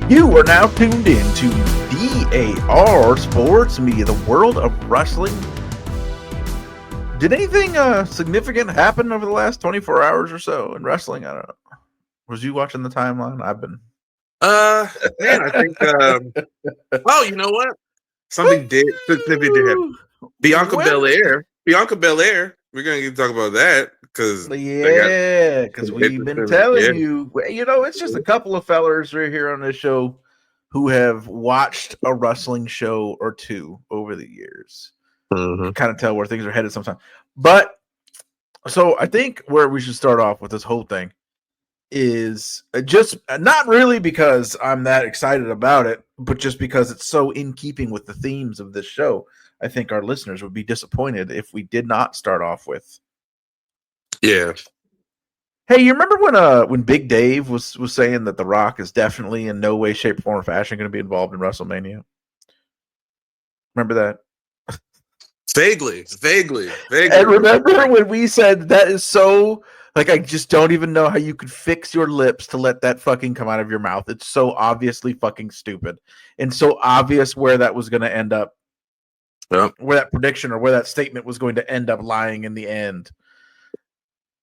You are now tuned in to DAR Sports Media, the world of wrestling. Did anything significant happen over the last 24 hours or so in wrestling? I don't know. Was you watching the timeline? I've been. Man, I think. Oh, you know what? Something did happen. Bianca Belair. We're gonna get to talk about that because we've been telling you. You know, it's just a couple of fellers right here on this show who have watched a wrestling show or two over the years. Kind of tell where things are headed sometimes. But so I think where we should start off with this whole thing is just not really because I'm that excited about it, but just because it's so in keeping with the themes of this show. I think our listeners would be disappointed if we did not start off with. Yeah. Hey, you remember when Big Dave was saying that The Rock is definitely in no way, shape, form, or fashion going to be involved in WrestleMania? Remember that? Vaguely. And remember when we said that is so, like, I just don't even know how you could fix your lips to let that fucking come out of your mouth. It's so obviously fucking stupid and so obvious where that was going to end up. Yep. Where that prediction or where that statement was going to end up lying in the end.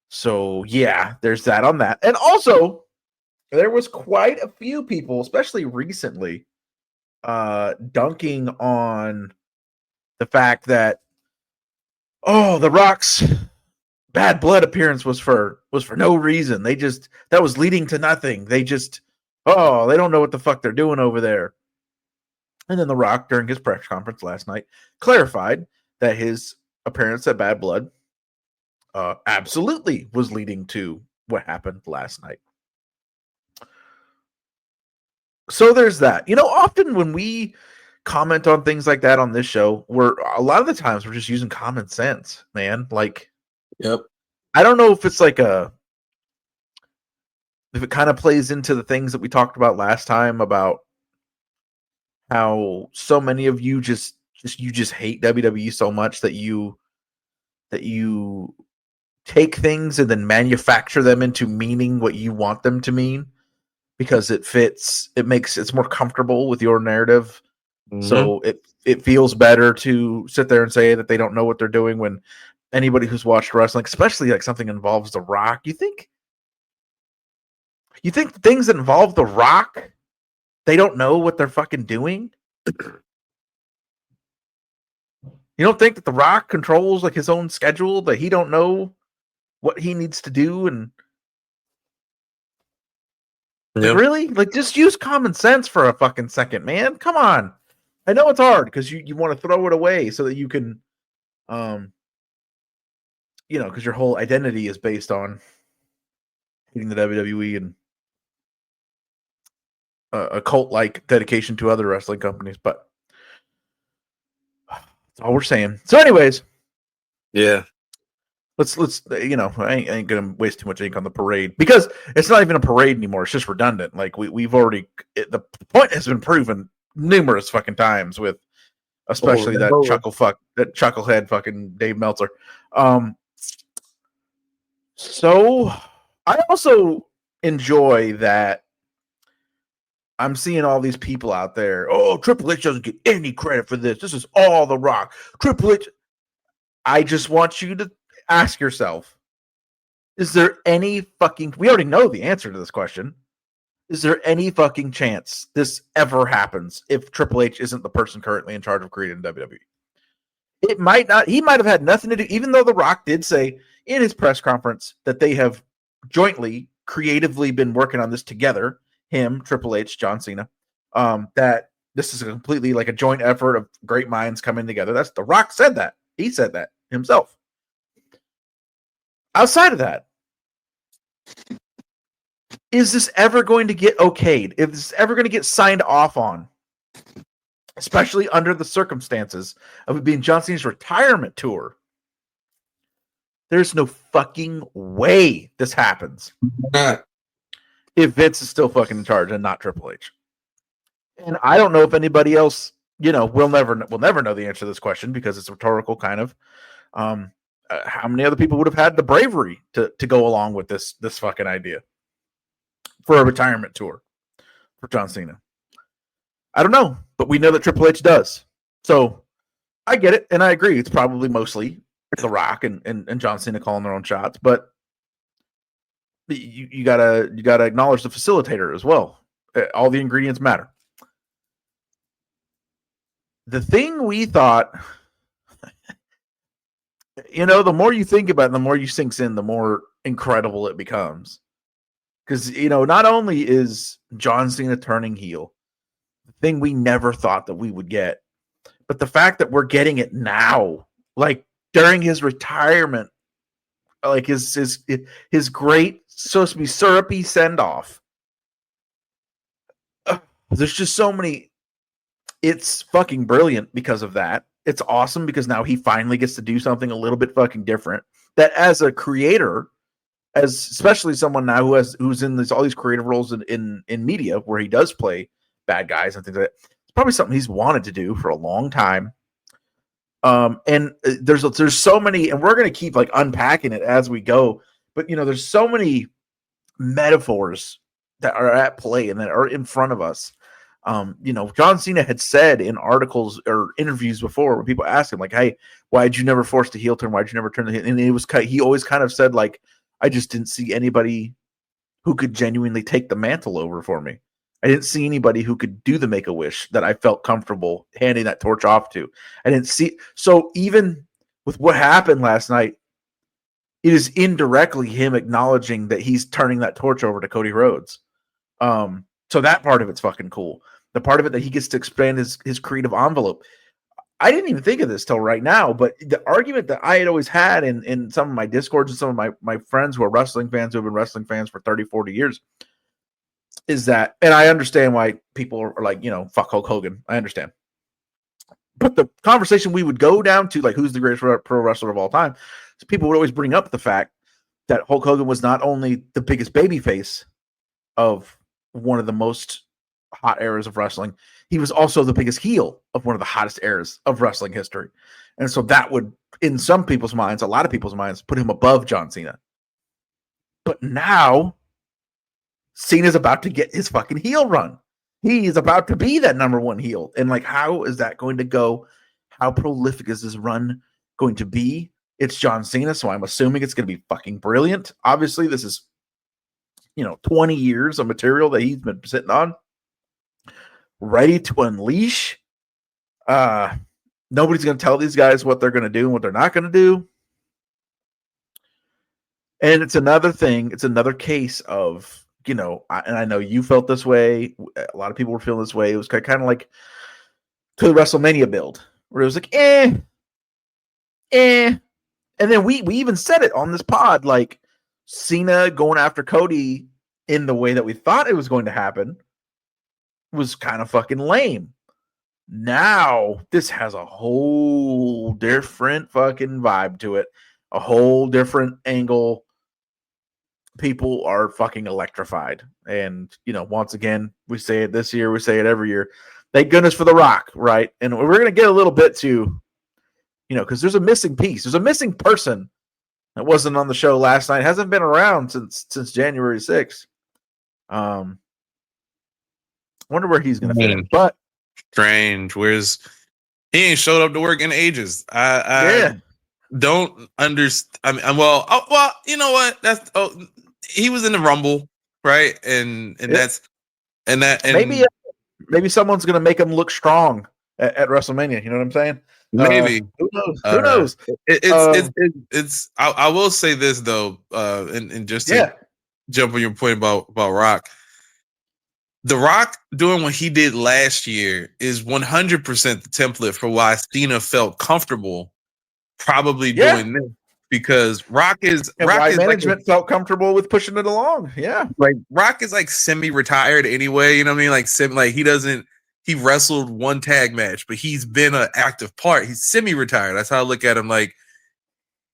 So, yeah, there's that on that. And also, there was quite a few people, especially recently, dunking on the fact that, The Rock's Bad Blood appearance was for no reason. That was leading to nothing. They don't know what the fuck they're doing over there. And then The Rock, during his press conference last night, clarified that his appearance at Bad Blood absolutely was leading to what happened last night. So there's that. You know, often when we comment on things like that on this show, a lot of the times we're just using common sense, man. Like, yep. I don't know if it's like if it kind of plays into the things that we talked about last time about how so many of you just hate WWE so much that you take things and then manufacture them into meaning what you want them to mean because it's more comfortable with your narrative. Mm-hmm. So it feels better to sit there and say that they don't know what they're doing when anybody who's watched wrestling, especially like something involves The Rock, you think things that involve The Rock, they don't know what they're fucking doing? You don't think that The Rock controls like his own schedule, that he don't know what he needs to do? And really, like, just use common sense for a fucking second, man. Come on. I know it's hard because you want to throw it away so that you can, because your whole identity is based on hating the WWE and a cult-like dedication to other wrestling companies, but that's all we're saying. So anyways, yeah, let's I ain't gonna waste too much ink on the parade because it's not even a parade anymore. It's just redundant. Like we've already, the point has been proven numerous fucking times with especially that chucklehead fucking Dave Meltzer. So I also enjoy that I'm seeing all these people out there. Oh, Triple H doesn't get any credit for this. This is all The Rock. Triple H. I just want you to ask yourself, is there any fucking... We already know the answer to this question. Is there any fucking chance this ever happens if Triple H isn't the person currently in charge of creating WWE? It might not. He might have had nothing to do, even though The Rock did say in his press conference that they have jointly, creatively been working on this together. Him, Triple H, John Cena, that this is a completely like a joint effort of great minds coming together. That's The Rock said that. He said that himself. Outside of that, is this ever going to get okayed? Is this ever going to get signed off on? Especially under the circumstances of it being John Cena's retirement tour. There's no fucking way this happens. If Vince is still fucking in charge and not Triple H. And I don't know if anybody else, we'll never know the answer to this question because it's rhetorical kind of. How many other people would have had the bravery to go along with this fucking idea for a retirement tour for John Cena? I don't know, but we know that Triple H does. So I get it, and I agree. It's probably mostly The Rock and John Cena calling their own shots, but you gotta acknowledge the facilitator as well. All the ingredients matter. The thing we thought, the more you think about it, the more you sinks in, the more incredible it becomes. Because not only is John Cena turning heel, the thing we never thought that we would get, but the fact that we're getting it now, like during his retirement, like his great supposed to be syrupy send off. There's just so many. It's fucking brilliant because of that. It's awesome because now he finally gets to do something a little bit fucking different. That as a creator, as especially someone now who's in all these creative roles in media where he does play bad guys and things like that, it's probably something he's wanted to do for a long time. And there's so many, and we're gonna keep like unpacking it as we go. But there's so many metaphors that are at play and that are in front of us. John Cena had said in articles or interviews before when people asked him, like, hey, why'd you never force the heel turn? Why'd you never turn the heel? And he always kind of said, like, I just didn't see anybody who could genuinely take the mantle over for me. I didn't see anybody who could do the Make-A-Wish that I felt comfortable handing that torch off to. I didn't see. So even with what happened last night, it is indirectly him acknowledging that he's turning that torch over to Cody Rhodes. So that part of it's fucking cool. The part of it that he gets to expand his creative envelope. I didn't even think of this till right now, but the argument that I had always had in some of my discords and some of my friends who are wrestling fans, who have been wrestling fans for 30, 40 years, is that, and I understand why people are like, fuck Hulk Hogan. I understand. But the conversation we would go down to, like, who's the greatest pro wrestler of all time, so people would always bring up the fact that Hulk Hogan was not only the biggest babyface of one of the most hot eras of wrestling, he was also the biggest heel of one of the hottest eras of wrestling history. And so that would, in some people's minds, a lot of people's minds, put him above John Cena. But now Cena's about to get his fucking heel run. He is about to be that number one heel. And like, how is that going to go? How prolific is this run going to be? It's John Cena, so I'm assuming it's going to be fucking brilliant. Obviously, this is 20 years of material that he's been sitting on, ready to unleash. Nobody's going to tell these guys what they're going to do and what they're not going to do. And it's another thing. It's another case of, and I know you felt this way. A lot of people were feeling this way. It was kind of like to the WrestleMania build, where it was like, And then we even said it on this pod, like, Cena going after Cody in the way that we thought it was going to happen was kind of fucking lame. Now this has a whole different fucking vibe to it, a whole different angle. People are fucking electrified. And, once again, we say it this year, we say it every year. Thank goodness for The Rock, right? And we're going to get a little bit to, because there's a missing piece. There's a missing person that wasn't on the show last night. Hasn't been around since January 6th. Wonder where he's going to fit in. But strange. He ain't showed up to work in ages. I don't understand. I mean, well, you know what? He was in the Rumble, right? And maybe someone's going to make him look strong at WrestleMania. You know what I'm saying? Maybe. Who knows? I will say this though, and just to jump on your point about Rock. The Rock doing what he did last year is 100% the template for why Cena felt comfortable probably doing this, because Rock is management felt comfortable with pushing it along. Yeah, like Rock is like semi-retired anyway. You know what I mean? He wrestled one tag match, but he's been an active part. He's semi-retired. That's how I look at him. Like,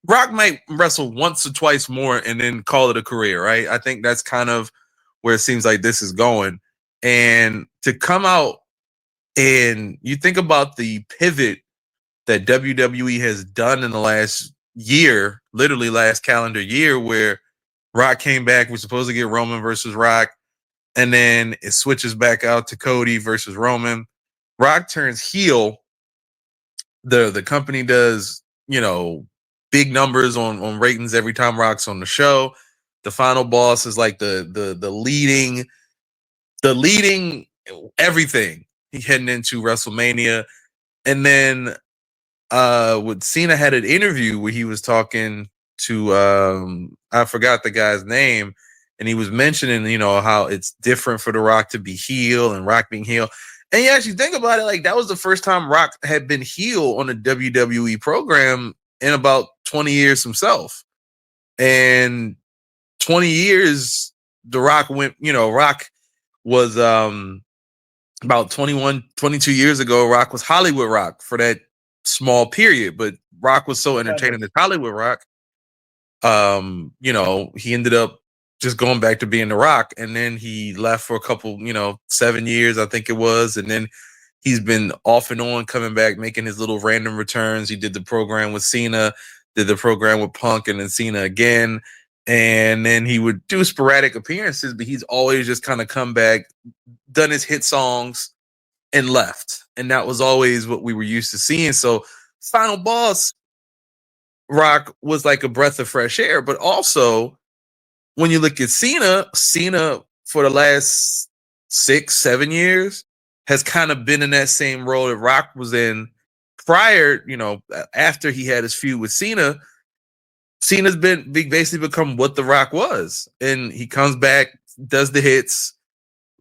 Rock might wrestle once or twice more and then call it a career, right? I think that's kind of where it seems like this is going. And to come out and you think about the pivot that WWE has done in the last year, literally last calendar year, where Rock came back, we're supposed to get Roman versus Rock, and then it switches back out to Cody versus Roman. Rock turns heel, the company does, big numbers on ratings every time Rock's on the show. The final boss is like the leading everything he heading into WrestleMania. And then with Cena had an interview where he was talking to I forgot the guy's name, and he was mentioning, how it's different for The Rock to be heel and Rock being heel. And you actually think about it, like that was the first time Rock had been heel on a WWE program in about 20 years himself. And 20 years, The Rock went, Rock was about 21, 22 years ago, Rock was Hollywood Rock for that small period, but Rock was so entertaining as Hollywood Rock. He ended up just going back to being The Rock, and then he left for a couple, 7 years, I think it was, and then he's been off and on coming back, making his little random returns. He did the program with Cena, did the program with Punk, and then Cena again, and then he would do sporadic appearances, but he's always just kind of come back, done his hit songs, and left. And that was always what we were used to seeing. So Final Boss Rock was like a breath of fresh air. But also, when you look at Cena for the last 6-7 years has kind of been in that same role that Rock was in prior, after he had his feud with Cena. Cena's basically become what The Rock was. And he comes back, does the hits,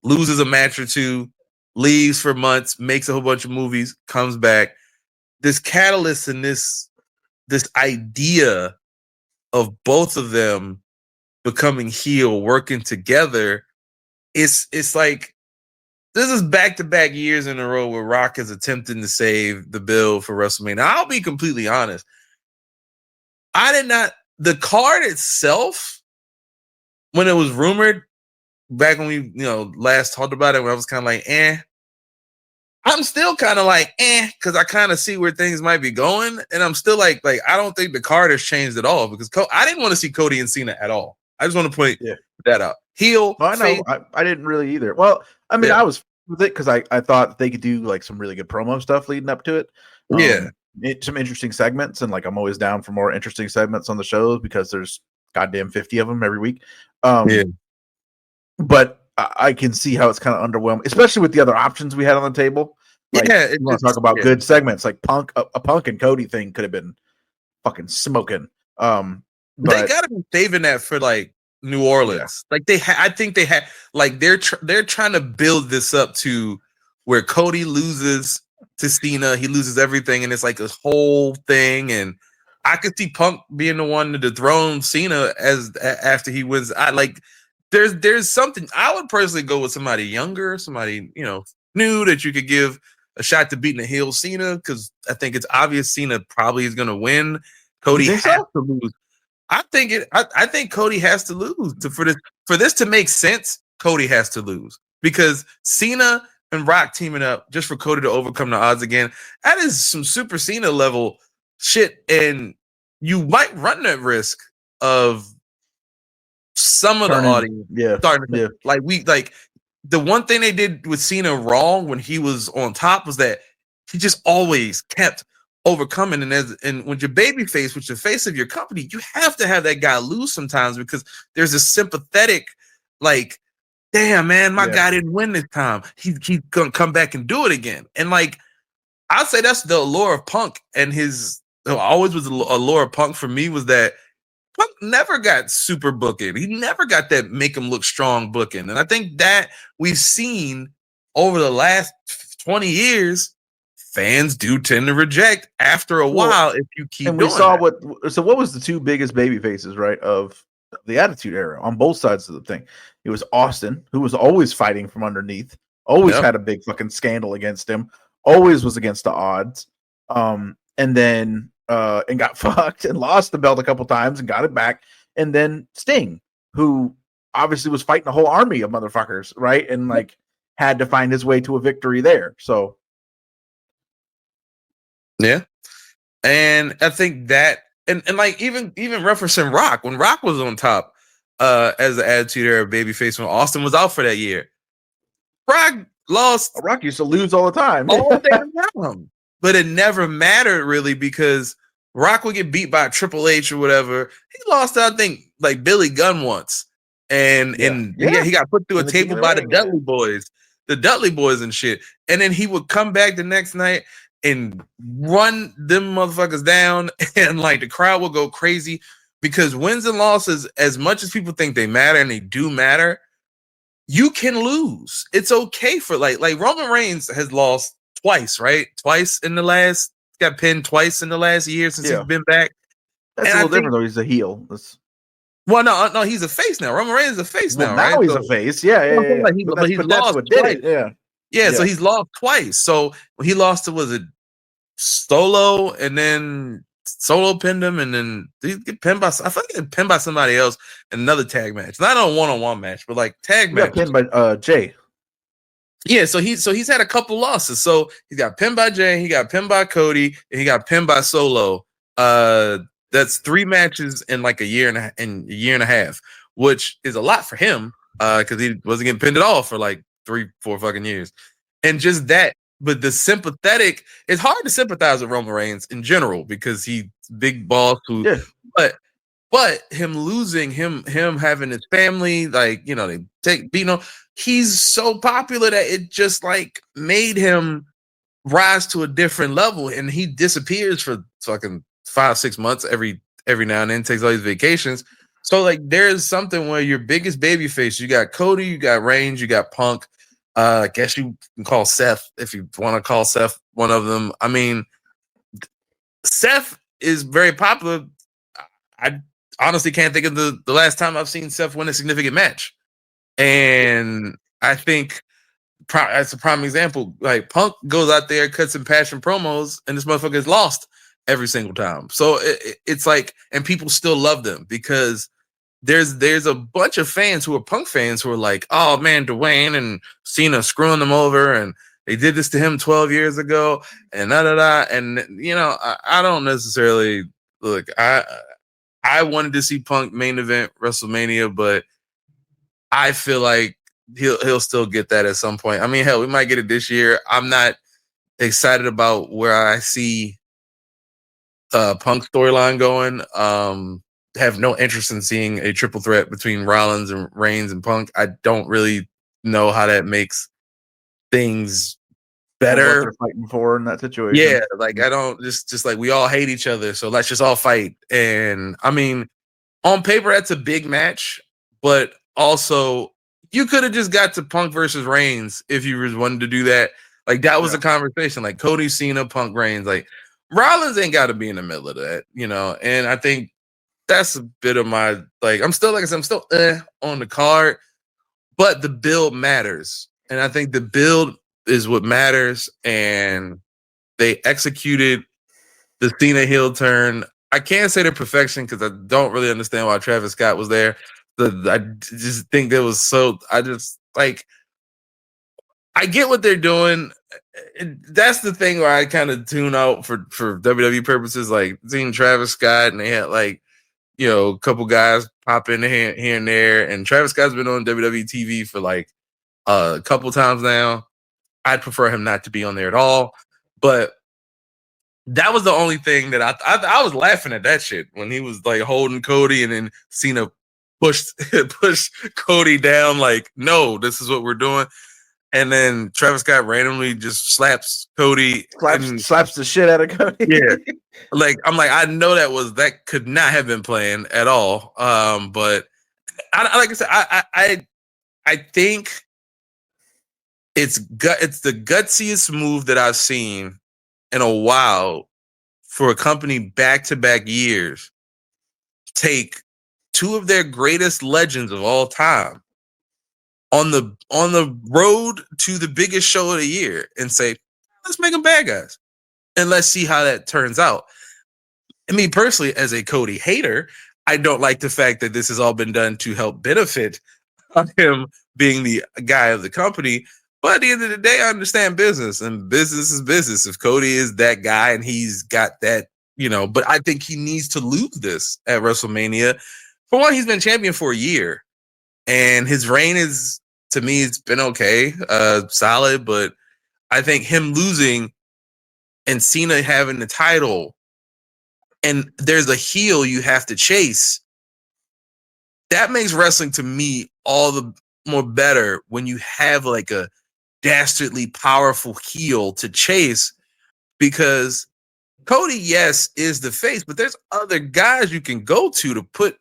loses a match or two, leaves for months, makes a whole bunch of movies, comes back. This catalyst and this idea of both of them becoming heel, working together, it's like this is back-to-back years in a row where Rock is attempting to save the bill for WrestleMania. Now, I'll be completely honest. The card itself, when it was rumored, back when we, last talked about it, when I was kind of like, I'm still kind of like, because I kind of see where things might be going. And I'm still like, I don't think the card has changed at all, because I didn't want to see Cody and Cena at all. I just want to point that out. Heel. Well, I know. I didn't really either. Well, I mean, I was with it because I thought they could do like some really good promo stuff leading up to it. Some interesting segments, and like I'm always down for more interesting segments on the shows because there's goddamn 50 of them every week. But I can see how it's kind of underwhelming, especially with the other options we had on the table. Like, you want to talk about good segments, like a Punk and Cody thing could have been fucking smoking. But they gotta be saving that for like New Orleans. Like I think they had like they're trying to build this up to where Cody loses to Cena, he loses everything, and it's like this whole thing. And I could see Punk being the one to dethrone Cena after he wins. There's something. I would personally go with somebody younger, somebody new that you could give a shot to beating the heel Cena, because I think it's obvious Cena probably is going to win. Cody has to lose. I think Cody has to lose for this to make sense. Cody has to lose, because Cena and Rock teaming up just for Cody to overcome the odds again. That is some Super Cena level shit, and you might run that risk of some of the audience starting to like the one thing they did with Cena wrong when he was on top was that he just always kept overcoming. And when you're babyface, with your face of your company, you have to have that guy lose sometimes, because there's a sympathetic, like, damn man, my guy didn't win this time. He's gonna come back and do it again. And like, I'd say that's the allure of Punk, and his always was a allure of Punk for me was that Punk never got super booking. He never got that make him look strong booking. And I think that we've seen over the last 20 years, fans do tend to reject after a while if you keep doing that. So what was the two biggest baby faces, right, of the Attitude Era on both sides of the thing? It was Austin, who was always fighting from underneath, always had a big fucking scandal against him, always was against the odds. And then and got fucked and lost the belt a couple times and got it back. And then Sting, who obviously was fighting a whole army of motherfuckers, right? And like had to find his way to a victory there. So yeah. And I think that and like even referencing Rock, when Rock was on top as the Attitude Era babyface when Austin was out for that year. Rock lost Rock used to lose all the time. all day long. But it never mattered really because Rock would get beat by Triple H or whatever. He lost, I think, like Billy Gunn once. And he got put through a table by the Dudley Boys and shit. And then he would come back the next night and run them motherfuckers down, and like the crowd will go crazy because wins and losses, as much as people think they matter, and they do matter, you can lose. It's okay for like Roman Reigns has lost twice, right? Got pinned twice in the last year since he's been back. That's a little different though. He's a heel. Well, no, he's a face now. Roman Reigns is a face now, right? Now he's a face. Yeah. But he's lost what did it. Yeah. So he's lost twice. So he lost to, was it Solo, and then Solo pinned him, and then he get pinned by, I think he got pinned by somebody else in another tag match. Not a one-on-one match, but like tag match. Pinned by Jay. Yeah, so he's had a couple losses. So he got pinned by Jay, he got pinned by Cody, and he got pinned by Solo. That's 3 matches in like a year and a half, which is a lot for him, because he wasn't getting pinned at all for like 3-4 fucking years. And just that, but the sympathetic, it's hard to sympathize with Roman Reigns in general because he's big boss but him losing, him having his family, like, they take, he's so popular that it just like made him rise to a different level, and he disappears for fucking 5-6 months every now and then, takes all these vacations. So like there's something where your biggest babyface, you got Cody, you got Reigns, you got Punk. I guess you can call Seth, if you want to call Seth one of them. I mean, Seth is very popular. I honestly can't think of the last time I've seen Seth win a significant match. And I think that's a prime example. Like Punk goes out there, cuts some passion promos, and this motherfucker is lost every single time. So it's like, and people still love them because there's a bunch of fans who are Punk fans who are like, oh man, Dwayne and Cena screwing them over, and they did this to him 12 years ago, and and I don't necessarily look. I wanted to see Punk main event WrestleMania, but I feel like he'll still get that at some point. I mean, hell, we might get it this year. I'm not excited about where I see Punk storyline going. Have no interest in seeing a triple threat between Rollins and Reigns and Punk. I don't really know how that makes things better. What they're fighting for in that situation. Yeah, like I don't just like we all hate each other, so let's just all fight. And I mean, on paper that's a big match, but also you could have just got to Punk versus Reigns if you wanted to do that. Like that was a conversation. Like Cody, Cena, Punk, Reigns. Like Rollins ain't got to be in the middle of that, And I think that's a bit of my like. I'm still on the card, but the build matters, and I think the build is what matters. And they executed the Cena heel turn. I can't say to perfection because I don't really understand why Travis Scott was there. I just think there was I get what they're doing. That's the thing where I kind of tune out for WWE purposes, like seeing Travis Scott, and they had like, a couple guys pop in here and there. And Travis Scott's been on WWE TV for like a couple times now. I'd prefer him not to be on there at all. But that was the only thing that I was laughing at that shit when he was like holding Cody, and then Cena pushed Cody down like, no, this is what we're doing. And then Travis Scott randomly just slaps Cody. Slaps the shit out of Cody. Yeah. Like, I'm like, I know that could not have been planned at all. But like I said, I think it's the gutsiest move that I've seen in a while for a company back-to-back years take 2 of their greatest legends of all time on the road to the biggest show of the year and say, let's make them bad guys and let's see how that turns out. I mean, personally, as a Cody hater, I don't like the fact that this has all been done to help benefit him being the guy of the company. But at the end of the day, I understand business, and business is business. If Cody is that guy and he's got that, but I think he needs to lose this at WrestleMania. For one, he's been champion for a year, and his reign is to me, it's been okay, solid. But I think him losing and Cena having the title, and there's a heel you have to chase. That makes wrestling to me all the more better when you have like a dastardly powerful heel to chase, because Cody, yes, is the face, but there's other guys you can go to put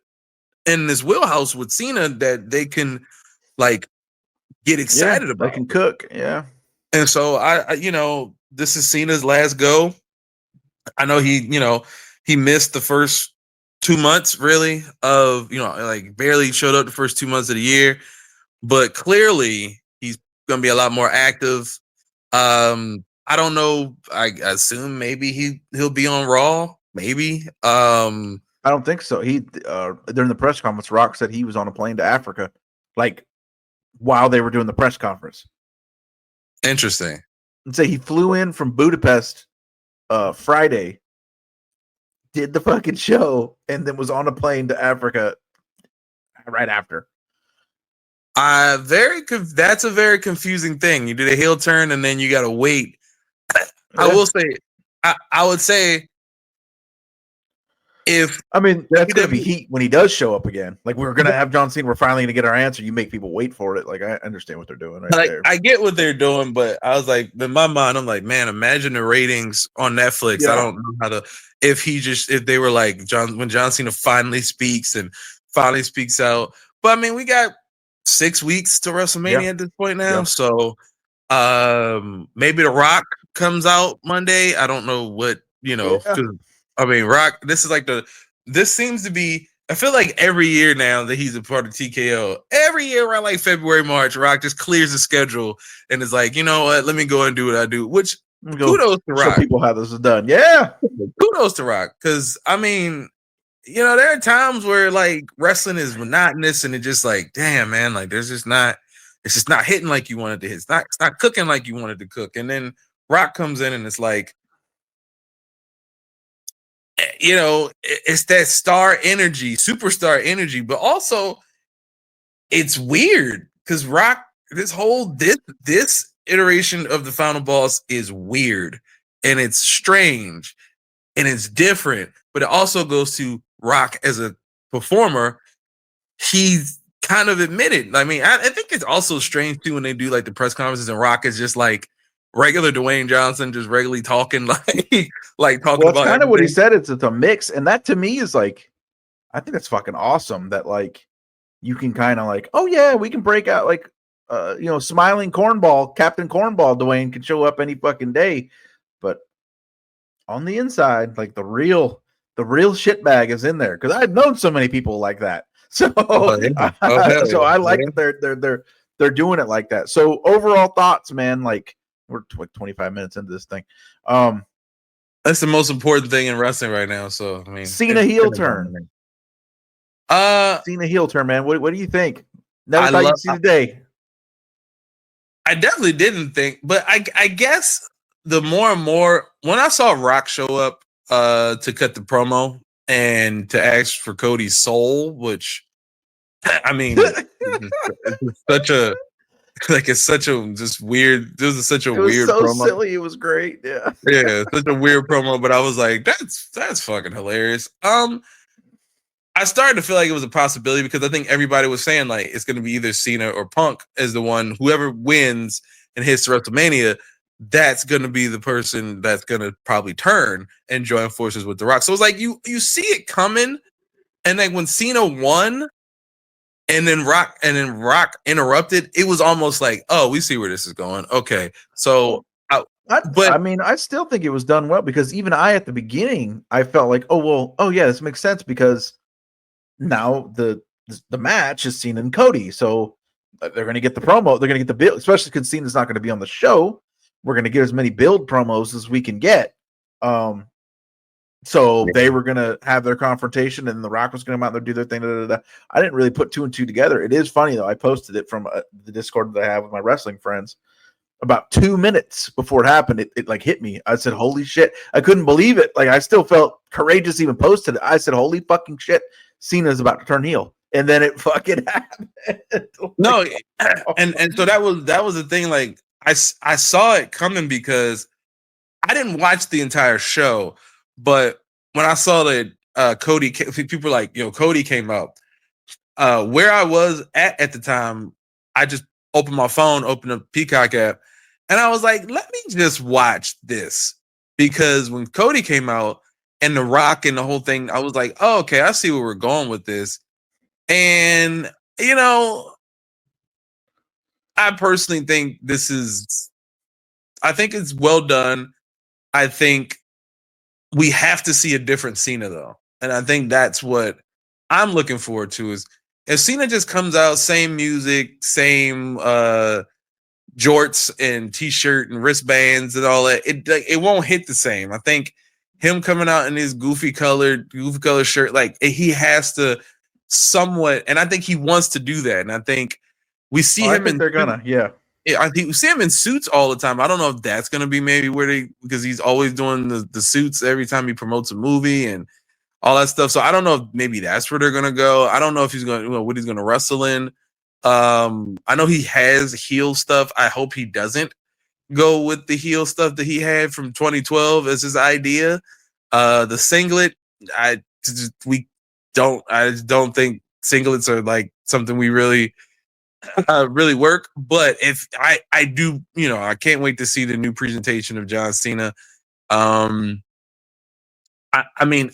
in this wheelhouse with Cena that they can like get excited about. They can cook, yeah. And so I this is Cena's last go. I know he missed the first 2 months really of, like barely showed up the first 2 months of the year, but clearly he's going to be a lot more active. I don't know. I assume maybe he'll be on Raw. Maybe. I don't think so. He during the press conference, Rock said he was on a plane to Africa, like while they were doing the press conference. Interesting. And say he flew in from Budapest Friday, did the fucking show, and then was on a plane to Africa right after. That's a very confusing thing. You did a heel turn and then you got to wait. I will say, I would say, that's going to be heat when he does show up again. Like, we're going to have John Cena. We're finally going to get our answer. You make people wait for it. Like, I understand what they're doing there. I get what they're doing, but I was like, in my mind, I'm like, man, imagine the ratings on Netflix. Yeah. I don't know how to, if they were like when John Cena finally speaks out. But we got 6 weeks to WrestleMania at this point now. Yeah. So maybe The Rock comes out Monday. I don't know what, Rock, this seems to be, I feel like every year now that he's a part of TKO, every year around like February, March, Rock just clears the schedule and is like, you know what, let me go and do what I do, which kudos to Rock. Show people how this is done. Yeah. Kudos to Rock. Cause there are times where like wrestling is monotonous and it's just like, damn, man, like it's just not hitting like you wanted to hit. It's not cooking like you wanted to cook. And then Rock comes in and it's like, it's that star energy, superstar energy, but also it's weird because Rock, this iteration of the Final Boss is weird and it's strange and it's different, but it also goes to Rock as a performer. He's kind of admitted. I think it's also strange too when they do like the press conferences and Rock is just like regular Dwayne Johnson, just regularly talking talking about. Well, it's kind of what he said. It's a mix, and that to me is like, I think that's fucking awesome. That like you can kind of like, oh yeah, we can break out like, smiling cornball, Captain Cornball. Dwayne can show up any fucking day, but on the inside, like the real shitbag is in there because I've known so many people like that. So, I like that they're doing it like that. So overall thoughts, man. Like we're like 25 minutes into this thing. That's the most important thing in wrestling right now. So Cena heel turn. Cena heel turn, man. What do you think? Never thought you'd see the day. I definitely didn't think, but I guess the more and more when I saw Rock show up to cut the promo and to ask for Cody's soul, which it's such a just weird. This is such a weird promo. Silly, it was great. Yeah, such a weird promo. But I was like, that's fucking hilarious. I started to feel like it was a possibility because I think everybody was saying like it's going to be either Cena or Punk as the one. Whoever wins and hits WrestleMania, that's going to be the person that's going to probably turn and join forces with The Rock. So it's like you see it coming, and then when Cena won. And then Rock interrupted. It was almost like, oh, we see where this is going. Okay, so, I still think it was done well because even at the beginning, I felt like, this makes sense because now the match is Cena and Cody, so they're going to get the promo, they're going to get the build, especially because Cena's not going to be on the show. We're going to get as many build promos as we can get. So they were going to have their confrontation and The Rock was going to come out there and do their thing. I didn't really put two and two together. It is funny, though. I posted it from the Discord that I have with my wrestling friends. About 2 minutes before it happened, it like hit me. I said, holy shit. I couldn't believe it. Like, I still felt courageous even posted it. I said, holy fucking shit. Cena's about to turn heel. and then it fucking happened. No, and so that was the thing. Like I saw it coming because I didn't watch the entire show, but when I saw that Cody, people were like, Cody came up. Where I was at the time, I just opened my phone, opened up Peacock app, and I was like, let me just watch this. Because when Cody came out and The Rock and the whole thing, I was like, oh, okay, I see where we're going with this. And, I personally think I think it's well done. I think we have to see a different Cena, though. And I think that's what I'm looking forward to is if Cena just comes out, same music, same jorts and t-shirt and wristbands and all that, it won't hit the same. I think him coming out in his goofy colored shirt, like he has to somewhat, and I think he wants to do that. And I think we see him. I think they're gonna, yeah. I think we see him in suits all the time. I don't know if that's gonna be maybe because he's always doing the suits every time he promotes a movie and all that stuff. So I don't know if maybe that's where they're gonna go. I don't know if he's gonna what he's gonna wrestle in. I know he has heel stuff. I hope he doesn't go with the heel stuff that he had from 2012 as his idea. The singlet, I just don't think singlets are like something we really work. But if I do, I can't wait to see the new presentation of John Cena. I mean,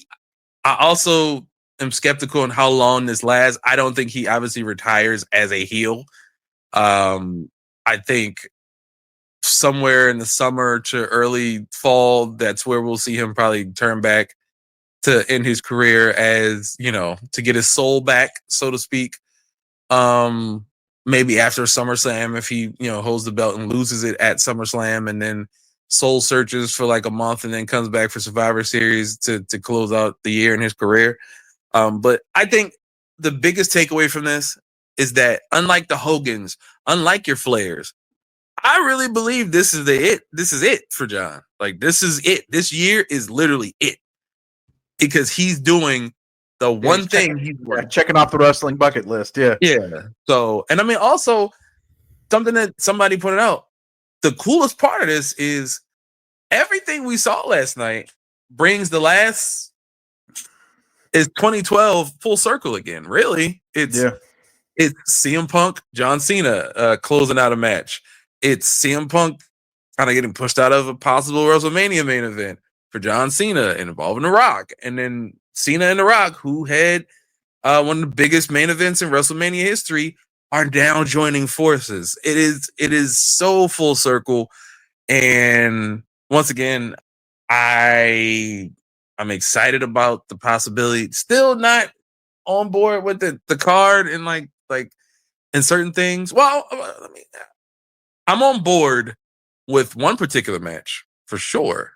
I also am skeptical on how long this lasts. I don't think he obviously retires as a heel. I think somewhere in the summer to early fall, that's where we'll see him probably turn back to end his career as, to get his soul back, so to speak. Maybe after SummerSlam, if he, holds the belt and loses it at SummerSlam and then soul searches for like a month and then comes back for Survivor Series to close out the year in his career. But I think the biggest takeaway from this is that unlike the Hogans, unlike your Flairs, I really believe this is it. This is it for John. Like, this is it. This year is literally it. Because he's doing the one thing he's checking off the wrestling bucket list. Yeah. Yeah. So, and I mean, also something that somebody pointed out, the coolest part of this is everything we saw last night brings is 2012 full circle again. Really. It's CM Punk, John Cena closing out a match. It's CM Punk kind of getting pushed out of a possible WrestleMania main event for John Cena and involving The Rock. And then Cena and The Rock, who had one of the biggest main events in WrestleMania history, are now joining forces. It is so full circle. And once again, I'm excited about the possibility. Still not on board with the card and like in certain things. Well, I'm on board with one particular match for sure,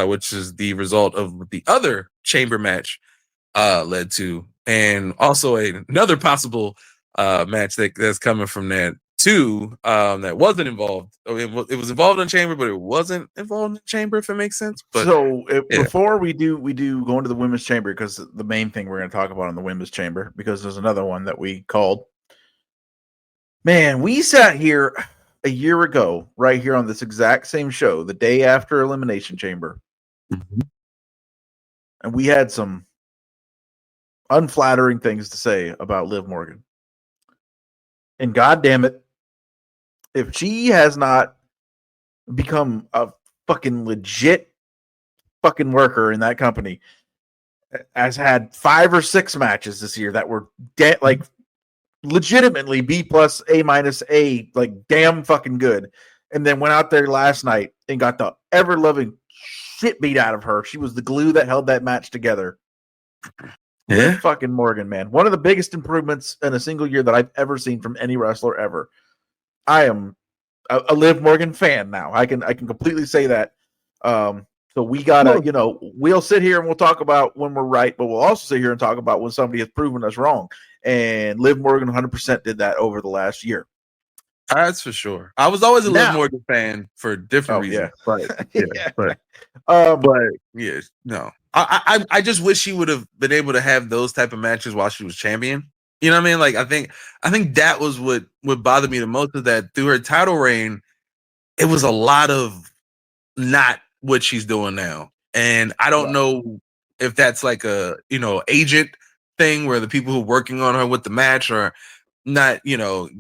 which is the result of the other chamber match led to, and also another possible match that's coming from that too, that wasn't involved. It was involved in chamber, but it wasn't involved in chamber, if it makes sense. But before we do go into the women's chamber, because the main thing we're going to talk about in the women's chamber, because there's another one that we called. Man, we sat here a year ago, right here on this exact same show, the day after Elimination Chamber. Mm-hmm. And we had some unflattering things to say about Liv Morgan. And God damn it, if she has not become a fucking legit fucking worker in that company, has had 5 or 6 matches this year that were like legitimately B+, A-, like damn fucking good, and then went out there last night and got the ever-loving shit beat out of her. She was the glue that held that match together. Yeah, fucking Morgan, man. One of the biggest improvements in a single year that I've ever seen from any wrestler ever. I am a Liv Morgan fan now. I can completely say that. So we gotta, we'll sit here and we'll talk about when we're right, but we'll also sit here and talk about when somebody has proven us wrong. And Liv Morgan 100% did that over the last year. That's for sure. I was always a Liv Morgan fan for different reasons. No. I just wish she would have been able to have those type of matches while she was champion. You know what I mean? Like I think that was what bothered me the most, is that through her title reign, it was a lot of not what she's doing now. And I don't know if that's like a, agent thing where the people who are working on her with the match are not,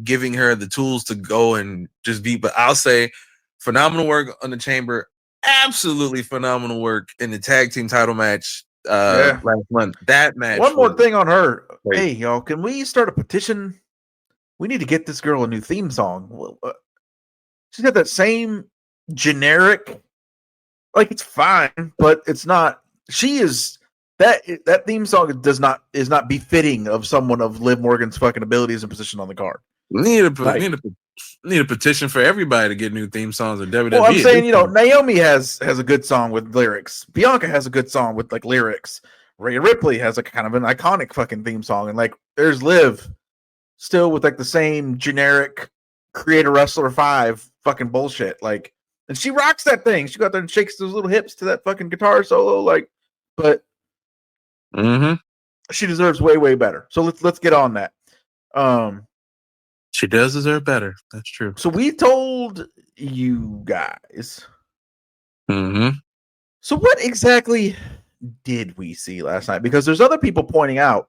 giving her the tools to go and just be. But I'll say phenomenal work on the Chamber. Absolutely phenomenal work in the tag team title match last month. That match. One more thing on her. Great. Hey, y'all, can we start a petition? We need to get this girl a new theme song. She's got that same generic, like, it's fine, but it's not. She is that theme song is not befitting of someone of Liv Morgan's fucking abilities and position on the card. Need a petition for everybody to get new theme songs in WWE. Well, I'm saying, Naomi has a good song with lyrics. Bianca has a good song with like lyrics. Rhea Ripley has a kind of an iconic fucking theme song, and like there's Liv still with like the same generic Create a Wrestler 5 fucking bullshit. Like, and she rocks that thing. She got there and shakes those little hips to that fucking guitar solo. Like, but she deserves way, way better. So let's get on that. She does deserve better. That's true. So we told you guys. So what exactly did we see last night? Because there's other people pointing out.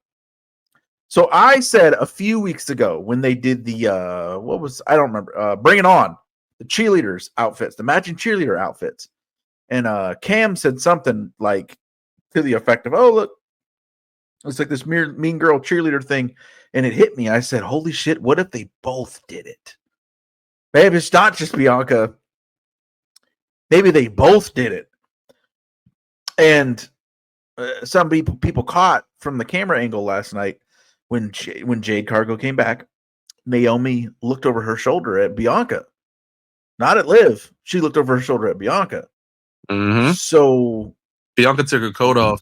So I said a few weeks ago when they did the I don't remember, Bring It On, the cheerleaders outfits, the matching cheerleader outfits. And Cam said something like to the effect of, "Oh, look, it's like this mean girl cheerleader thing." And it hit me. I said, "Holy shit, what if they both did it? Maybe it's not just Bianca. Maybe they both did it." And some people caught from the camera angle last night when Jade Cargill came back, Naomi looked over her shoulder at Bianca, not at Liv. She looked over her shoulder at Bianca. So Bianca took her coat off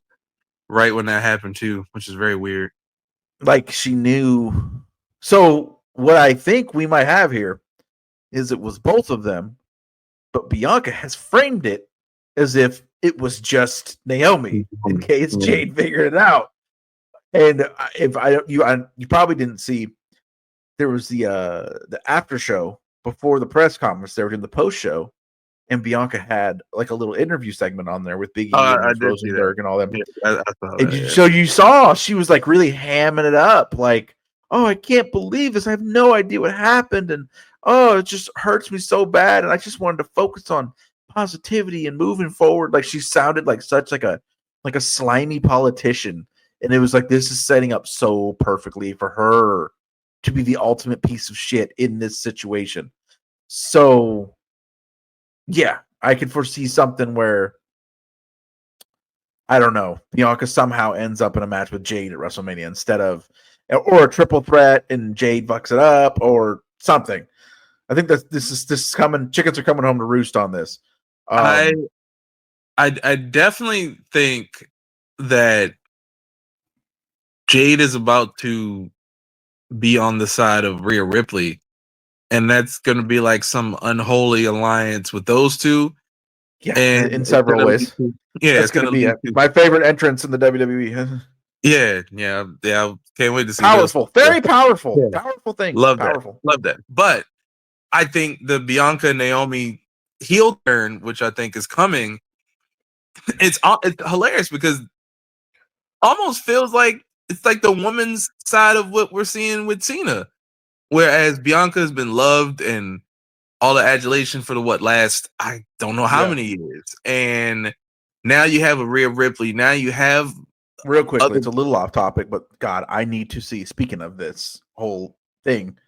right when that happened too, which is very weird. Like she knew. So what I think we might have here is it was both of them, but Bianca has framed it as if it was just Naomi in case Jade figured it out. And if you probably didn't see, there was the after show before the press conference. They were doing the post show, and Bianca had like a little interview segment on there with Big E and Rosenberg and all them. Yeah, so you saw she was like really hamming it up, like, "Oh, I can't believe this. I have no idea what happened, and oh, it just hurts me so bad, and I just wanted to focus on positivity and moving forward." Like she sounded like such like a slimy politician. And it was like, this is setting up so perfectly for her to be the ultimate piece of shit in this situation. So, yeah, I could foresee something where, I don't know, Bianca somehow ends up in a match with Jade at WrestleMania instead of, or a triple threat and Jade fucks it up or something. I think that this is coming. Chickens are coming home to roost on this. I definitely think that Jade is about to be on the side of Rhea Ripley, and that's going to be like some unholy alliance with those two. Yeah, and in several ways. It's going to be my favorite entrance in the WWE. Yeah. Can't wait to see. Powerful, very powerful, powerful thing. Love that. But I think the Bianca Naomi heel turn, which I think is coming, it's hilarious because almost feels like it's like the woman's side of what we're seeing with Cena. Whereas Bianca has been loved and all the adulation for the last, I don't know how many years. And now you have a Rhea Ripley. Now you have... Real quickly, it's a little off topic, but God, I need to see, speaking of this whole thing,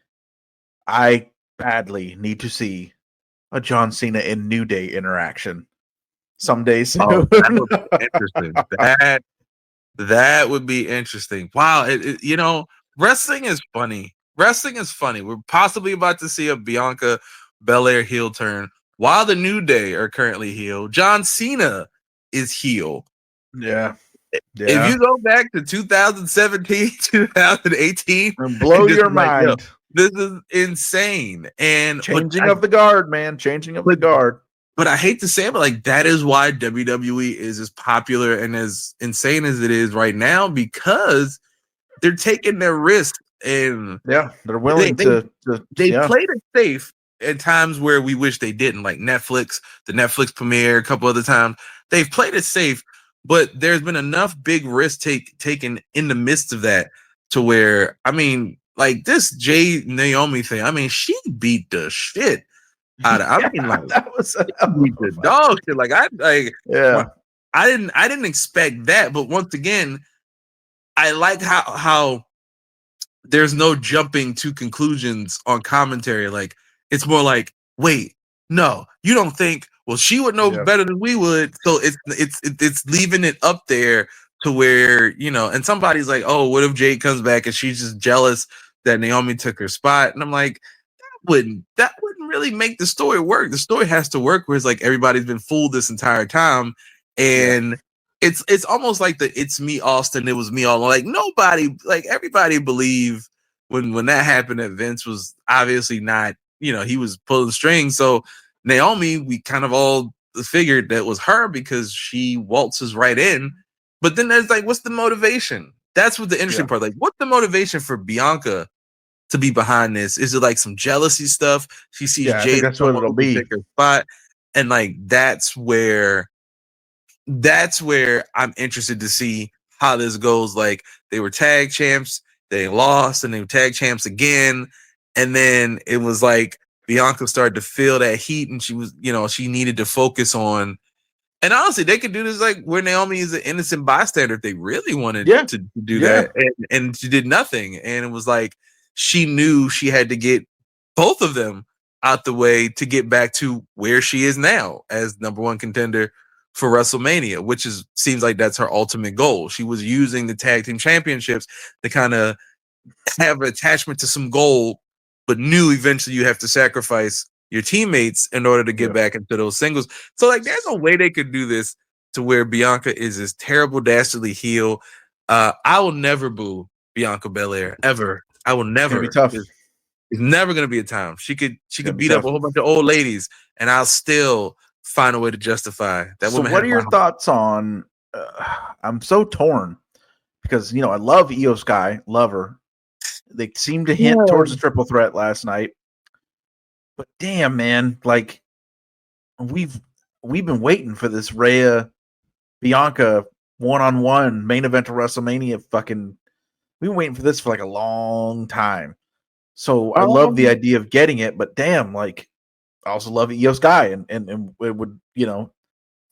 I badly need to see a John Cena and New Day interaction someday soon. Oh, that would be interesting. That would be interesting. Wow. Wrestling is funny. We're possibly about to see a Bianca Belair heel turn while the New Day are currently heel. John Cena is heel. Yeah. If you go back to 2017, 2018, and blow your mind. Like, this is insane. And changing of the guard, man. Changing of the guard. But I hate to say it, but like that is why WWE is as popular and as insane as it is right now, because they're taking their risk and they're willing they to played it safe at times where we wish they didn't, like Netflix, the Netflix premiere, a couple other times. They've played it safe, but there's been enough big risk taken in the midst of that to where, I mean, like this Jay Naomi thing, I mean, she beat the shit out of, I mean, like that was beat the dog shit. Like yeah. I didn't expect that, but once again, I like how there's no jumping to conclusions on commentary. Like it's more like, wait, no, you don't think? Well, she would know better than we would. So it's leaving it up there to where, you know, and somebody's like, oh, what if Jade comes back and she's just jealous that Naomi took her spot? And I'm like, that wouldn't really make the story work. The story has to work where it's like everybody's been fooled this entire time, and it's almost like the "It's me, Austin. It was me all along." Like nobody, like everybody believed when that happened that Vince was obviously not, you know, he was pulling strings. So Naomi, we kind of all figured that was her because she waltzes right in. But then there's like, what's the motivation? That's what the interesting part. Like, what's the motivation for Bianca to be behind this? Is it like some jealousy stuff? She sees Jade, that's what it'll be. Take her spot, and like that's where I'm interested to see how this goes. Like they were tag champs, they lost, and they were tag champs again, and then it was like Bianca started to feel that heat, and she was, you know, she needed to focus on. And honestly, they could do this like where Naomi is an innocent bystander if they really wanted to do that, and she did nothing, and it was like she knew she had to get both of them out the way to get back to where she is now as number one contender for WrestleMania, which seems like that's her ultimate goal. She was using the tag team championships to kind of have an attachment to some goal, but knew eventually you have to sacrifice your teammates in order to get back into those singles. So like there's a way they could do this to where Bianca is this terrible, dastardly heel. I will never boo Bianca Belair ever. I will never. It's tough. It's never gonna be a time. She could beat up a whole bunch of old ladies, and I'll still find a way to justify that. So what are your thoughts on? I'm so torn because, you know, I love Io Sky, love her. They seemed to hint towards the triple threat last night, but damn, man, like we've been waiting for this Rhea Bianca 1-on-1 main event of WrestleMania. We've been waiting for this for like a long time. So I love the idea of getting it, but damn, like I also love Io Sky, and it would, you know,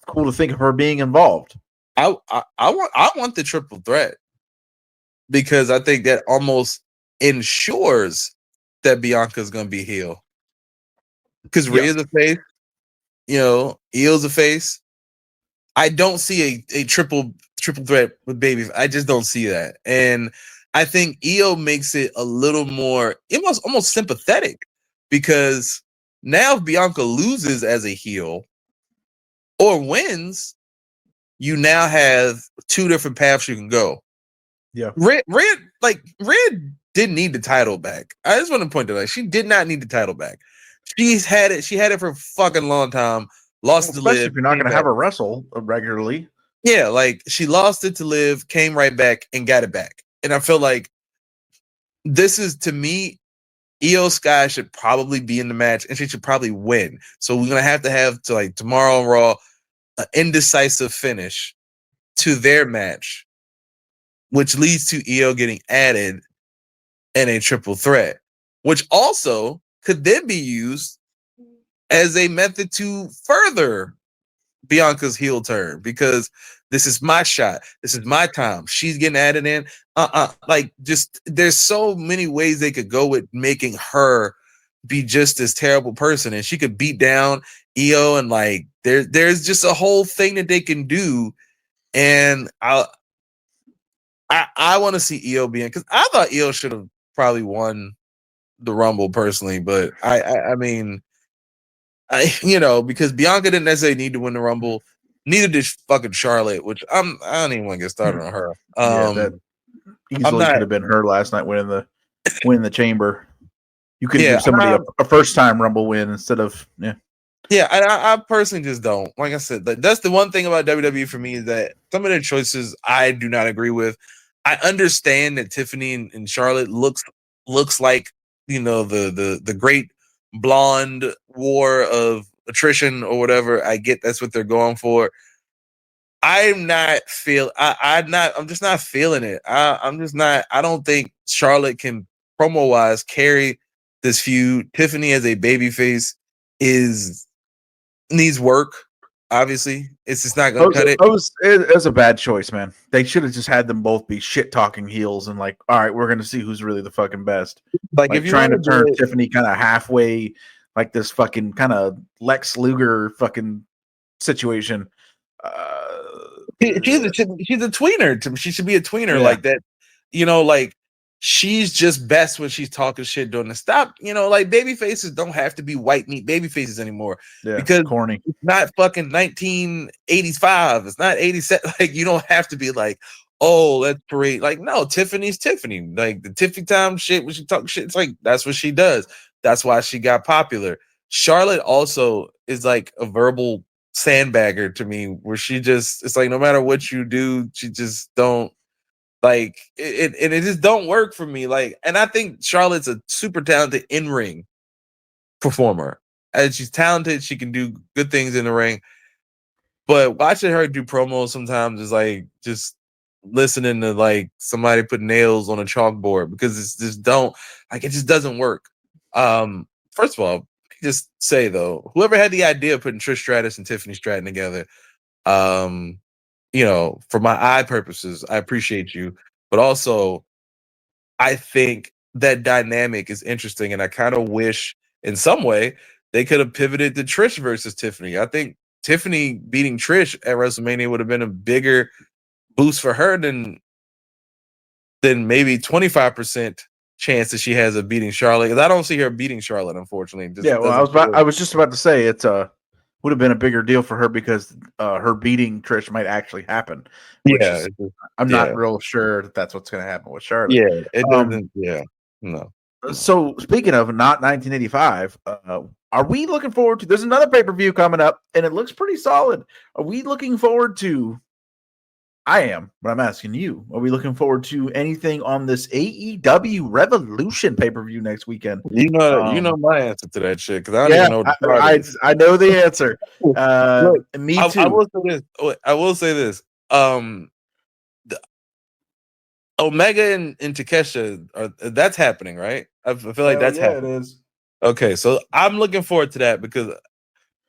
cool to think of her being involved. I want the triple threat because I think that almost ensures that Bianca's gonna be heel. Because Rhea's a face, you know, Io's a face. I don't see a triple threat with baby. I just don't see that, and I think Io makes it a little more, almost sympathetic, because now if Bianca loses as a heel or wins, you now have two different paths you can go. Yeah. Red didn't need the title back. I just want to point that out. She did not need the title back. She had it for a fucking long time. Lost to Liv. If you're not going to have her wrestle regularly. Yeah, like she lost it to Liv, came right back and got it back. And I feel like this is, to me, Io Sky should probably be in the match and she should probably win. So we're gonna have to like tomorrow on Raw, an indecisive finish to their match, which leads to Io getting added in a triple threat, which also could then be used as a method to further Bianca's heel turn, because this is my shot. This is my time. She's getting added in. Like, just there's so many ways they could go with making her be just this terrible person, and she could beat down Io, and like there's just a whole thing that they can do. And I want to see Io being, because I thought Io should have probably won the Rumble personally, but I mean, because Bianca didn't necessarily need to win the Rumble. Neither did fucking Charlotte, which I don't even want to get started on her. That easily could have been her last night winning the chamber. You could give somebody a first time Rumble win instead of I personally just don't. Like I said, that's the one thing about WWE for me, is that some of their choices I do not agree with. I understand that Tiffany and Charlotte looks looks like, the great blonde war of attrition or whatever. I get that's what they're going for. I'm just not feeling it. I'm just not. I don't think Charlotte can promo wise carry this feud. Tiffany as a babyface needs work. Obviously, it's just not gonna cut it. It was a bad choice, man. They should have just had them both be shit talking heels and like, all right, we're gonna see who's really the fucking best. Like if you trying to want turn Tiffany kind of halfway, like this fucking kind of Lex Luger fucking situation. She's a tweener. She should be a tweener like that. Like she's just best when she's talking shit during the stop. Like baby faces don't have to be white meat baby faces anymore. Yeah, because corny. It's not fucking 1985. It's not 87. Like you don't have to be like, oh, let's parade. Like no, Tiffany's Tiffany. Like the Tiffany time shit when she talks shit. It's like that's what she does. That's why she got popular. Charlotte also is like a verbal sandbagger to me, where it's like no matter what you do, she just don't like it, and it just don't work for me. Like, and I think Charlotte's a super talented in-ring performer, and she's talented. She can do good things in the ring, but watching her do promos sometimes is like just listening to like somebody put nails on a chalkboard, because it's just it just doesn't work. First of all, just say though, whoever had the idea of putting Trish Stratus and Tiffany Stratton together, for my eye purposes, I appreciate you, but also I think that dynamic is interesting, and I kind of wish in some way they could have pivoted to Trish versus Tiffany. I think Tiffany beating Trish at WrestleMania would have been a bigger boost for her than maybe 25% chance that she has of beating Charlotte, because I don't see her beating Charlotte, unfortunately. I was just about to say it's would have been a bigger deal for her because her beating Trish might actually happen. I'm not real sure that's what's going to happen with Charlotte. Yeah, it doesn't. No. So speaking of not 1985, are we looking forward to? There's another pay-per-view coming up, and it looks pretty solid. Are we looking forward to? I am, but I'm asking you, are we looking forward to anything on this AEW Revolution pay-per-view next weekend? You know my answer to that shit, because I don't even know what the card is. I know the answer. Look, Me too. I will say this. Omega and Takeshita, that's happening, right? I feel like that's happening. It is. Okay, so I'm looking forward to that, because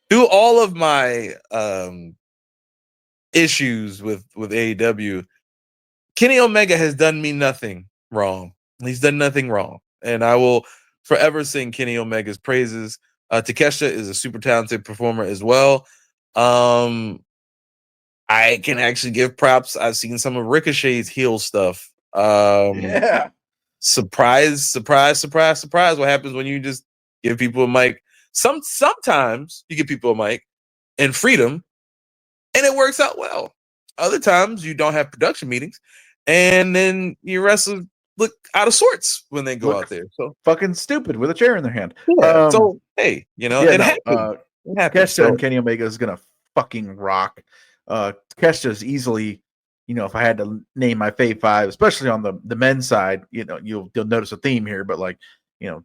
through all of my issues with AEW, Kenny Omega has done me nothing wrong. He's done nothing wrong, and I will forever sing Kenny Omega's praises. Takeshita is a super talented performer as well. I can actually give props. I've seen some of Ricochet's heel stuff. Surprise, surprise, surprise, surprise. What happens when you just give people a mic? Sometimes you give people a mic and freedom, and it works out well. Other times you don't have production meetings, and then your wrestlers look out of sorts when they go out there. So fucking stupid with a chair in their hand. Yeah. So hey, it happens. Takeshita and Kenny Omega is gonna fucking rock. Takeshita is easily, if I had to name my fave five, especially on the men's side, you'll notice a theme here, but like,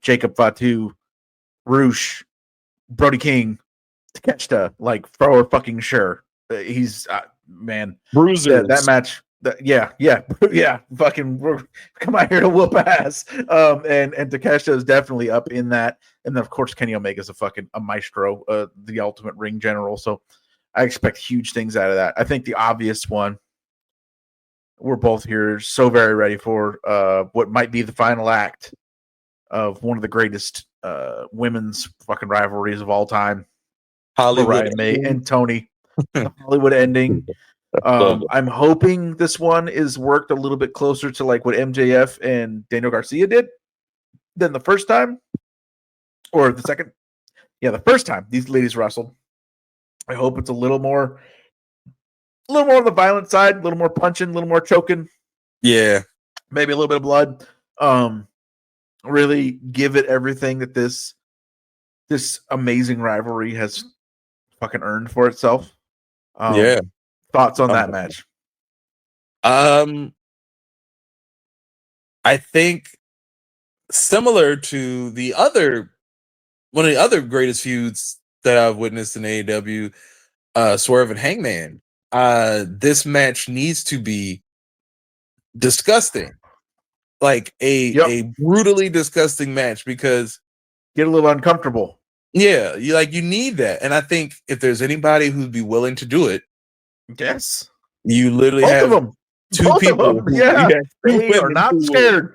Jacob Fatu, Roosh, Brody King, Takeshita, like for fucking sure. He's man, bruisers. That match. Fucking come out here to whoop ass. And Takeshita is definitely up in that, and then of course Kenny Omega is a maestro, the ultimate ring general. So I expect huge things out of that. I think the obvious one we're both here so very ready for, what might be the final act of one of the greatest women's fucking rivalries of all time. Hollywood May and Tony. Hollywood ending. I'm hoping this one is worked a little bit closer to like what MJF and Daniel Garcia did than the first time, or the second. Yeah, the first time these ladies wrestled. I hope it's a little more on the violent side, a little more punching, a little more choking. Yeah, maybe a little bit of blood. Really give it everything that this amazing rivalry has fucking earned for itself. Thoughts on that match? I think similar to one of the other greatest feuds that I've witnessed in AEW, Swerve and Hangman. This match needs to be disgusting, like Yep. a brutally disgusting match, because Get a little uncomfortable. yeah, you need that. And I think if there's anybody who'd be willing to do it, Yes. you literally Both of have them. two Both of people them. Yeah. two They are women not who scared.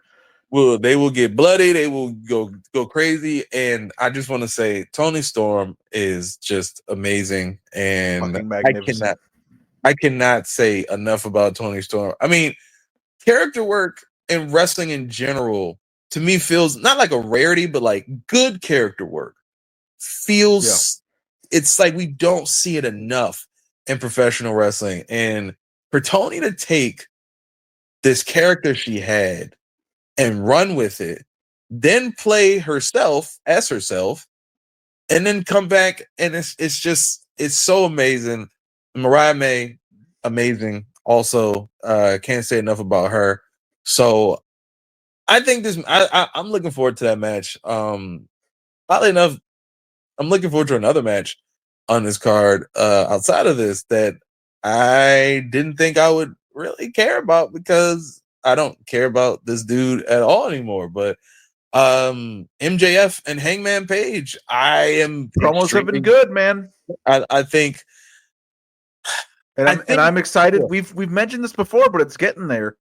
they will get bloody, they will go crazy. And I just want to say Tony Storm is just amazing. And Fucking magnificent. I cannot say enough about Tony Storm. I mean, character work in wrestling in general to me feels not like a rarity, but like good character work feels it's like we don't see it enough in professional wrestling. And for Tony to take this character she had and run with it, then play herself as herself, and then come back, and it's so amazing. Mariah May, amazing. Also, can't say enough about her. So I think I'm looking forward to that match. Oddly enough, I'm looking forward to another match on this card outside of this that I didn't think I would really care about, because I don't care about this dude at all anymore. But MJF and Hangman Page, I am Promos have been extremely. good, man. I think, And I think, I'm excited. yeah. We've mentioned this before, but it's getting there.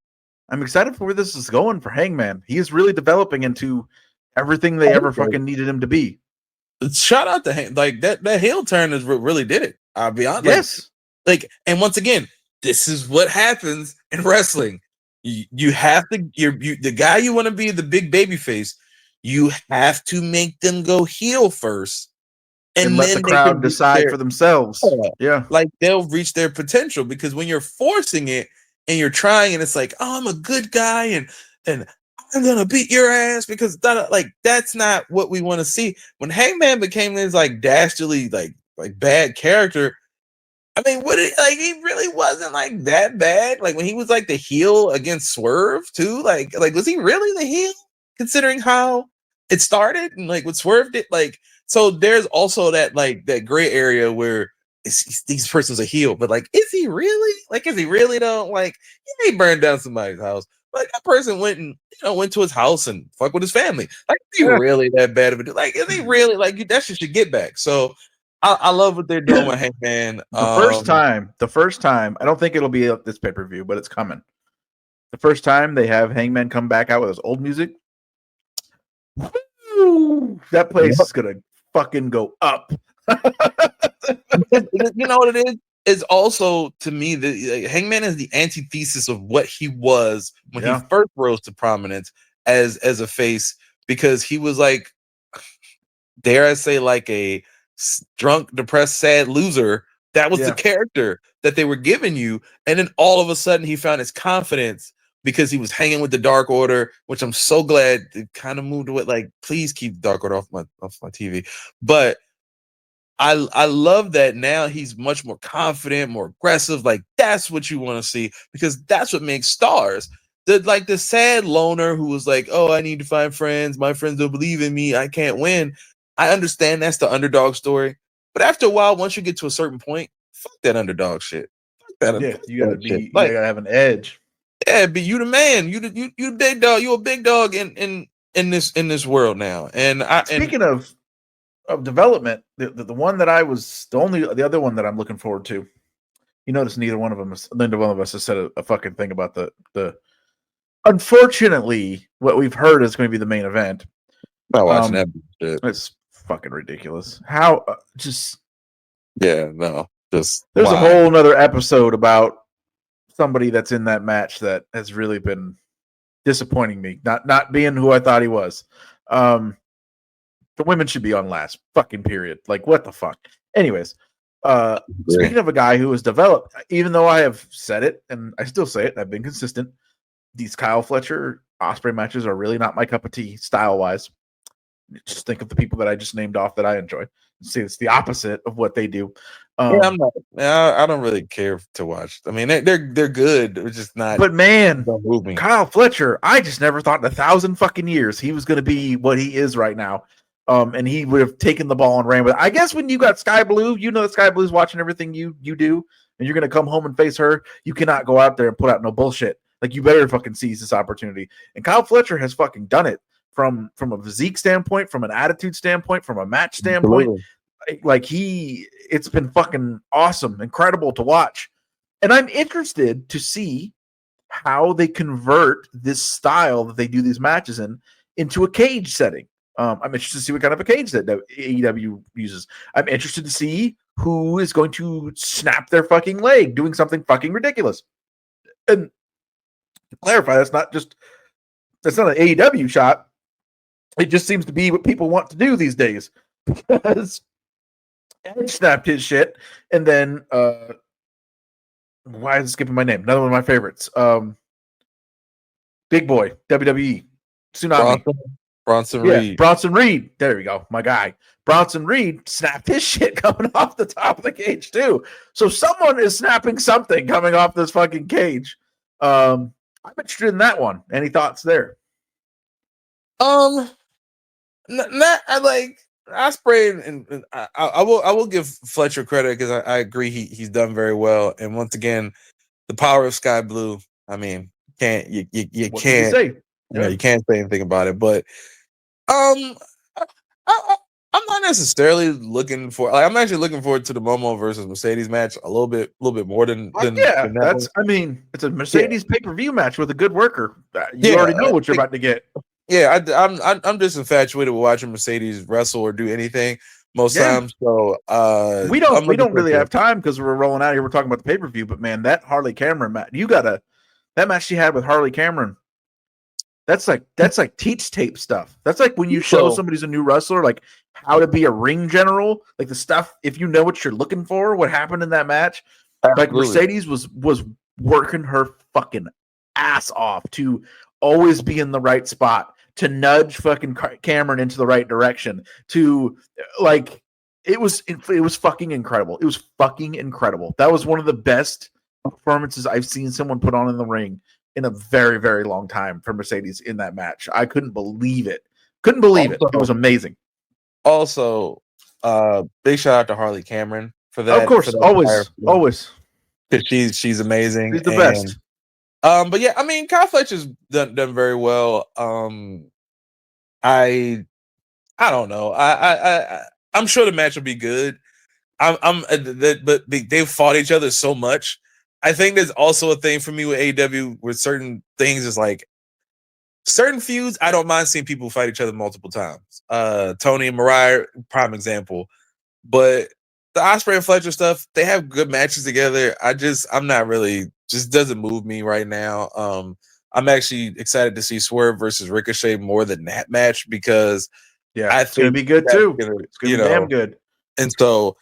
I'm excited for where this is going for Hangman. He is really developing into everything they ever fucking needed him to be. Shout out to like that heel turn is what really did it. I'll be honest. Yes. Like, and once again, this is what happens in wrestling. You have to, the guy you want to be, the big baby face, you have to make them go heel first, And let the crowd decide for themselves. Yeah. Like they'll reach their potential, because when you're forcing it and you're trying, and it's like, oh, I'm a good guy and I'm gonna beat your ass, because like that's not what we want to see. When Hangman became this like dastardly, like bad character, I mean, he really wasn't like that bad. Like when he was like the heel against Swerve too, like was he really the heel, considering how it started and like what Swerve did? Like, so there's also that like that gray area where these person's a heel, but like, is he really? Like, is he really though? Like, he burned down somebody's house. Like that person went and went to his house and fucked with his family. Like, is he really that bad of a dude? Like, is he really like that? Should get back. So I love what they're doing with Hangman. The first time, I don't think it'll be this pay-per-view, but it's coming. The first time they have Hangman come back out with his old music, that place is gonna fucking go up. You know what it is? Is also, to me, the Hangman is the antithesis of what he was when he first rose to prominence as a face, because he was like, dare I say, like a drunk, depressed, sad loser. That was the character that they were giving you. And then all of a sudden he found his confidence because he was hanging with the Dark Order, which I'm so glad it kind of moved away. Like, please keep the Dark Order off my TV. But I love that now he's much more confident, more aggressive. Like, that's what you want to see, because that's what makes stars. The sad loner who was like, oh, I need to find friends. My friends don't believe in me. I can't win. I understand that's the underdog story. But after a while, once you get to a certain point, fuck that underdog shit. You gotta have an edge. Yeah, but you the man. You the big dog. You a big dog in this world now. And speaking of development, the one that I was the other one that I'm looking forward to. You notice neither one of us has said a fucking thing about the. Unfortunately, what we've heard is going to be the main event. Not watching that shit. It's fucking ridiculous. How there's a whole nother episode about somebody that's in that match that has really been disappointing me. Not being who I thought he was. The women should be on last. Fucking period. Like, what the fuck? Anyways, speaking of a guy who has developed, even though I have said it and I still say it, I've been consistent. These Kyle Fletcher Osprey matches are really not my cup of tea style wise. Just think of the people that I just named off that I enjoy. See, it's the opposite of what they do. Yeah, I'm not. I don't really care to watch. I mean, they're good. It's just not. But man, don't move me. Kyle Fletcher, I just never thought in 1,000 fucking years he was going to be what he is right now. And he would have taken the ball and ran with it. I guess when you got Sky Blue, you know that Sky Blue's watching everything you do, and you're going to come home and face her. You cannot go out there and put out no bullshit. Like, you better fucking seize this opportunity. And Kyle Fletcher has fucking done it from a physique standpoint, from an attitude standpoint, from a match standpoint. Like, it's been fucking awesome, incredible to watch. And I'm interested to see how they convert this style that they do these matches into a cage setting. I'm interested to see what kind of a cage that AEW uses. I'm interested to see who is going to snap their fucking leg doing something fucking ridiculous. And to clarify, that's not an AEW shot. It just seems to be what people want to do these days, because Edge snapped his shit, and then why is it skipping my name? Another one of my favorites. Big Boy, WWE, Tsunami. Bronson Reed. Bronson Reed. There we go. My guy. Bronson Reed snapped his shit coming off the top of the cage too. So someone is snapping something coming off this fucking cage. I'm interested in that one. Any thoughts there? I like Ospreay, and I will give Fletcher credit, because I agree he's done very well. And once again, the power of Sky Blue. I mean, you can't say? You can't say anything about it. But I'm not necessarily looking for. Like, I'm actually looking forward to the Momo versus Mercedes match a little bit more than that's. I mean, it's a Mercedes pay-per-view match with a good worker. You already know what you're about to get. Yeah, I'm just infatuated with watching Mercedes wrestle or do anything most times. So we don't really have time because we're rolling out here. We're talking about the pay-per-view, but man, that Harley Cameron match, that match she had with Harley Cameron. That's like teach tape stuff. That's like when you show somebody's a new wrestler, like how to be a ring general, like the stuff, if you know what you're looking for, what happened in that match. Absolutely. Like Mercedes was working her fucking ass off to always be in the right spot, to nudge fucking Cameron into the right direction, to like, it was fucking incredible. It was fucking incredible. That was one of the best performances I've seen someone put on in the ring in a very, very long time for Mercedes in that match. I couldn't believe it. It was amazing. Also, big shout out to Harley Cameron for that. Of course, always. She's amazing. She's the best. But yeah, I mean, Kyle Fletcher's done very well. I don't know. I'm sure the match will be good. But they've fought each other so much. I think there's also a thing for me with AEW with certain things is like certain feuds. I don't mind seeing people fight each other multiple times. Tony and Mariah, prime example. But the Ospreay and Fletcher stuff, they have good matches together. I'm not really, just doesn't move me right now. I'm actually excited to see Swerve versus Ricochet more than that match, because it's gonna be good too. It's gonna be damn good. And so,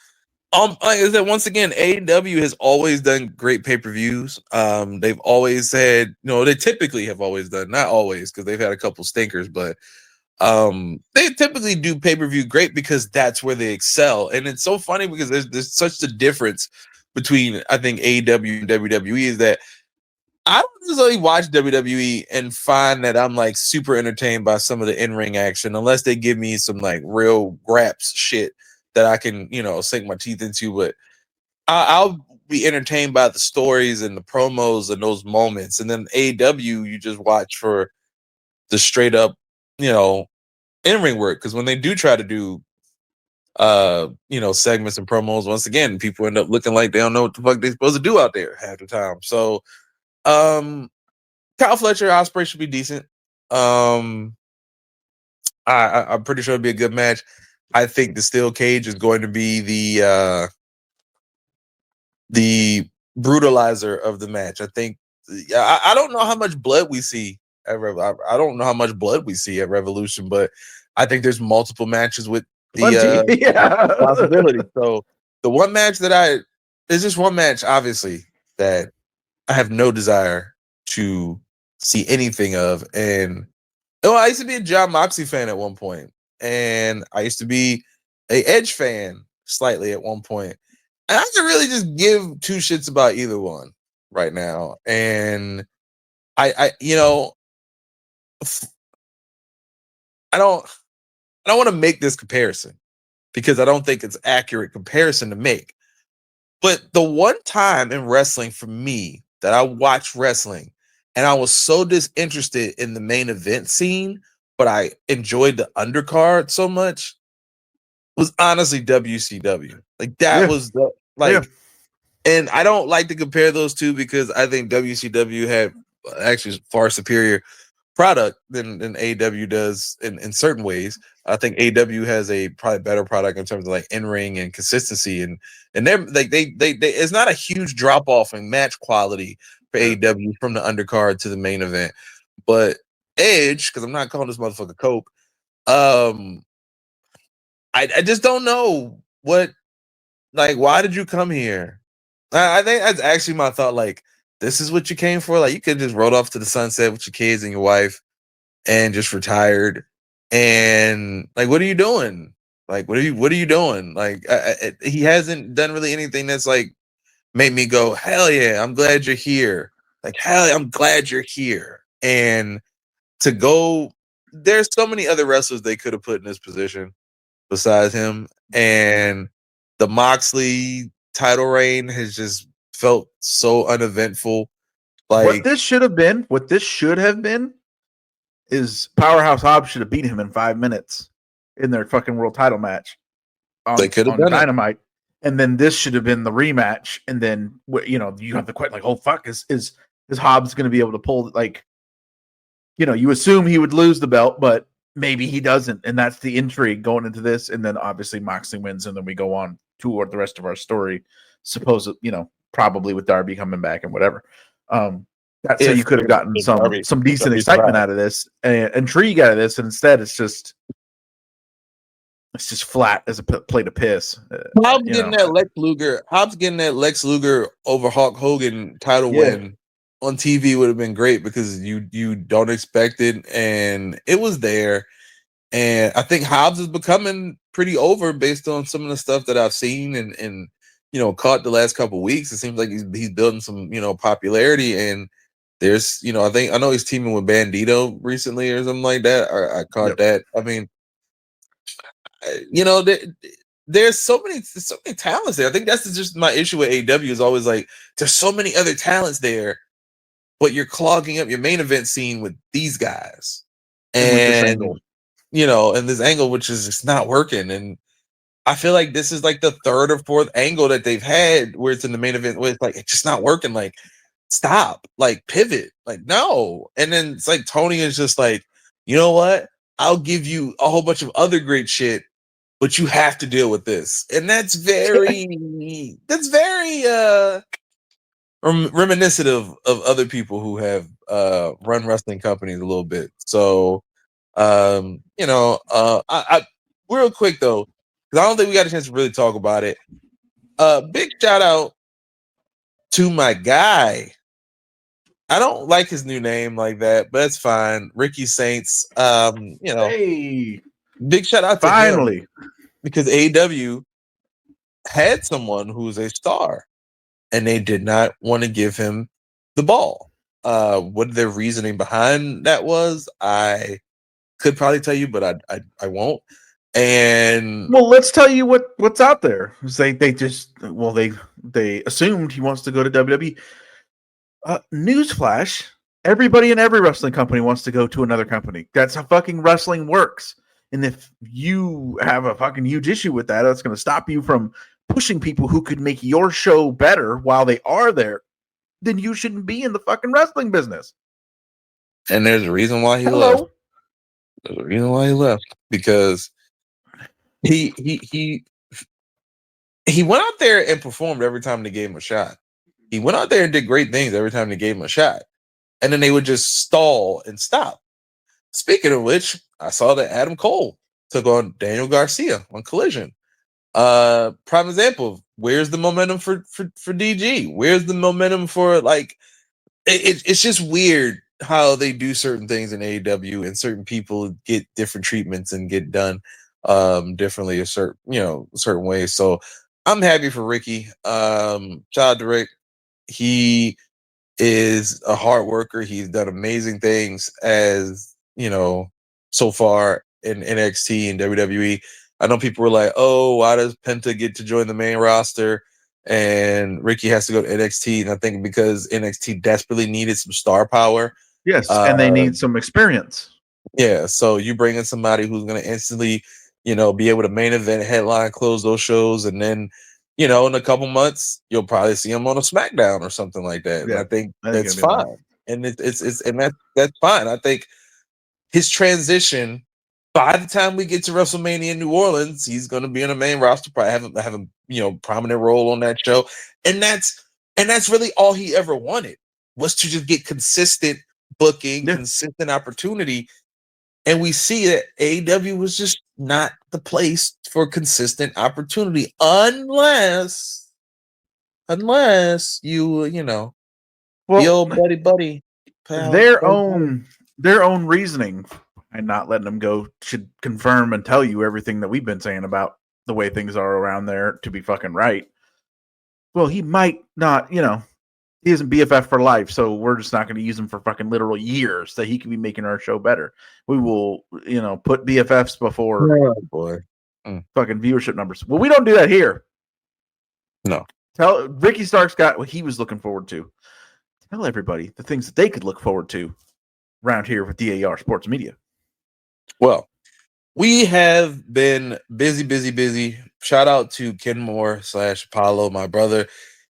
like I said, once again, AEW has always done great pay-per-views. They've always had, they typically have always done, not always, because they've had a couple stinkers, but they typically do pay-per-view great because that's where they excel. And it's so funny because there's such a difference between, I think, AEW and WWE, is that I don't necessarily watch WWE and find that I'm like super entertained by some of the in-ring action unless they give me some like real graps shit that I can, sink my teeth into. But I'll be entertained by the stories and the promos and those moments. And then AEW, you just watch for the straight up, in-ring work. Because when they do try to do, segments and promos, once again, people end up looking like they don't know what the fuck they're supposed to do out there half the time. So, Kyle Fletcher, Ospreay should be decent. I'm pretty sure it'll be a good match. I think the steel cage is going to be the brutalizer of the match. I think I don't know how much blood we see at I don't know how much blood we see at Revolution, but I think there's multiple matches with the possibility. So the one match there's just one match, obviously, that I have no desire to see anything of. And I used to be a John Moxley fan at one point. and I used to be a Edge fan slightly at one point. And I can really just give two shits about either one right now. And I I don't want to make this comparison because I don't think it's accurate comparison to make. But the one time in wrestling for me that I watched wrestling and I was so disinterested in the main event scene, but I enjoyed the undercard so much was honestly WCW. Like that was the and I don't like to compare those two because I think WCW had actually far superior product than AEW does in certain ways. I think AEW has a probably better product in terms of like in-ring and consistency and they're like they it's not a huge drop off in match quality for AEW from the undercard to the main event. But Edge, because I'm not calling this motherfucker Cope, I just don't know what why did you come here? I think that's actually my thought. Like, this is what you came for. Like, you could just roll off to the sunset with your kids and your wife, and just retired. And like, what are you doing? Like, what are you doing? Like, he hasn't done really anything that's like made me go, hell yeah, I'm glad you're here. Like, hell, yeah, I'm glad you're here. And to go, there's so many other wrestlers they could have put in this position besides him, and the Moxley title reign has just felt so uneventful. Like what this should have been is Powerhouse Hobbs should have beat him in 5 minutes in their fucking world title match they could have done Dynamite. And then this should have been the rematch. And then, you have the question like, oh, fuck, is Hobbs going to be able to pull, like, you assume he would lose the belt, but maybe he doesn't. And that's the intrigue going into this. And then obviously Moxley wins. And then we go on to the rest of our story, probably with Darby coming back and whatever. That's how you could have gotten some decent excitement out of this and intrigue out of this. And instead it's just flat as a plate of piss. Hobbs getting that Lex Luger over Hulk Hogan title win on TV would have been great because you don't expect it, and it was there. And I think Hobbs is becoming pretty over based on some of the stuff that I've seen and caught the last couple of weeks. It seems like he's building some popularity, and there's I know he's teaming with Bandito recently or something like that. I caught that. I mean, there's so many talents there. I think that's just my issue with AEW is always like there's so many other talents there, but you're clogging up your main event scene with these guys, and this angle which is just not working. And I feel like this is like the third or fourth angle that they've had where it's in the main event where it's like it's just not working. Like, stop, like pivot, like no. And then it's like Tony is just like, you know what? I'll give you a whole bunch of other great shit, but you have to deal with this. And that's very reminiscent of other people who have run wrestling companies a little bit. So I real quick though, because I don't think we got a chance to really talk about it. Big shout out to my guy. I don't like his new name like that, but it's fine. Ricky Saints. Hey, big shout out to finally him because AEW had someone who's a star, and they did not want to give him the ball. What their reasoning behind that was, I could probably tell you, but I won't. And let's tell you what's out there. They assumed he wants to go to WWE. Newsflash: everybody in every wrestling company wants to go to another company. That's how fucking wrestling works. And if you have a fucking huge issue with that, that's going to stop you from pushing people who could make your show better while they are there, then you shouldn't be in the fucking wrestling business. And there's a reason why he left. There's a reason why he left because he went out there and performed every time they gave him a shot. He went out there and did great things every time they gave him a shot. And then they would just stall and stop. Speaking of which, I saw that Adam Cole took on Daniel Garcia on Collision. Prime example, where's the momentum for DG? Where's the momentum for, like, it's just weird how they do certain things in AEW, and certain people get different treatments and get done differently a certain ways. So I'm happy for Ricky. Shout out to Rick. He is a hard worker. He's done amazing things as so far in NXT and WWE. I know people were like, "Oh, why does Penta get to join the main roster and Ricky has to go to NXT?" And I think because NXT desperately needed some star power. Yes, and they need some experience. Yeah, so you bring in somebody who's going to instantly, be able to main event, headline, close those shows, and then, in a couple months, you'll probably see him on a SmackDown or something like that. And Yeah, I think I think that's it'll be fine, fine. and that's fine. I think his transition, by the time we get to WrestleMania in New Orleans, he's going to be in the main roster, probably have a prominent role on that show, and that's really all he ever wanted, was to just get consistent booking, Yeah. consistent opportunity. And we see that AEW was just not the place for consistent opportunity unless you, the Well, old buddy pal. their own reasoning and not letting them go should confirm and tell you everything that we've been saying about the way things are around there to be fucking right. Well, he might not, he isn't BFF for life, so we're just not going to use him for fucking literal years that he can be making our show better. We will, put BFFs before Oh boy. fucking viewership numbers. Well, we don't do that here. No. Tell Ricky Starks got what he was looking forward to. Tell everybody the things that they could look forward to around here with DAR Sports Media. Well, we have been busy. Shout out to Ken Moore / Apollo, my brother.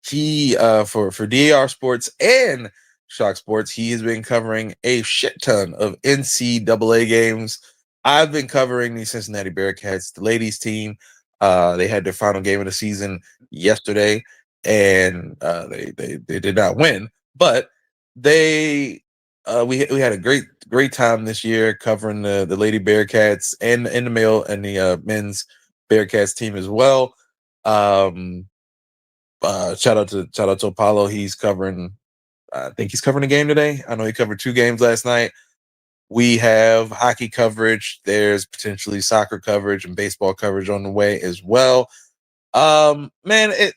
He for DAR Sports and Shock Sports, he has been covering a shit ton of NCAA games. I've been covering the Cincinnati Bearcats, the ladies team. They had their final game of the season yesterday, and they did not win, but we had a great time this year covering the Lady Bearcats and the male and the men's Bearcats team as well. Shout out to Apollo. He's covering. I think he's covering a game today. I know he covered 2 games last night. We have hockey coverage. There's potentially soccer coverage and baseball coverage on the way as well. Man,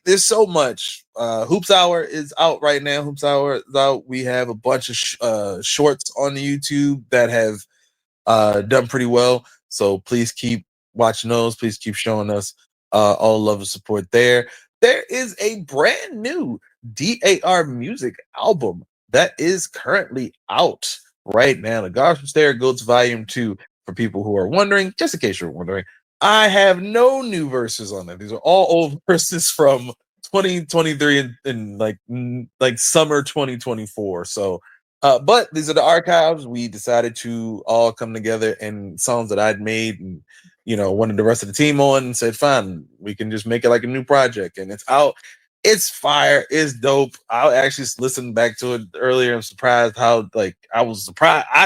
there's so much. Hoops Hour is out right now. Hoops Hour is out. We have a bunch of shorts on the YouTube that have done pretty well. So please keep watching those. Please keep showing us all love and support there. There is a brand new DAR music album that is currently out right now. The Gods from Stereo Goats Volume 2, for people who are wondering, just in case you're wondering. I have no new verses on that. These are all old verses from 2023 and like summer 2024. So but these are the archives. We decided to all come together, and songs that I'd made and wanted the rest of the team on, and said, fine, we can just make it like a new project. And it's out. It's fire. It's dope. I actually listened back to it earlier. I'm surprised how I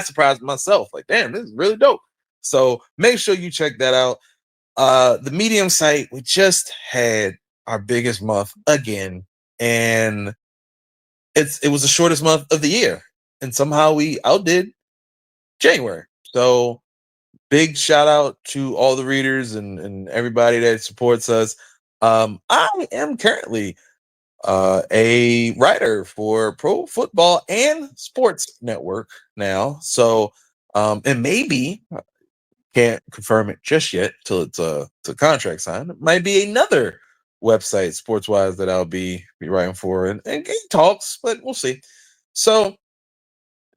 surprised myself. Like, damn, this is really dope. So make sure you check that out. The Medium site, we just had our biggest month again, and it was the shortest month of the year, and somehow we outdid January. So big shout out to all the readers and everybody that supports us. I am currently a writer for Pro Football and Sports Network now. So and maybe can't confirm it just yet till it's a contract signed. It might be another website sports wise that I'll be writing for and talks, but we'll see. So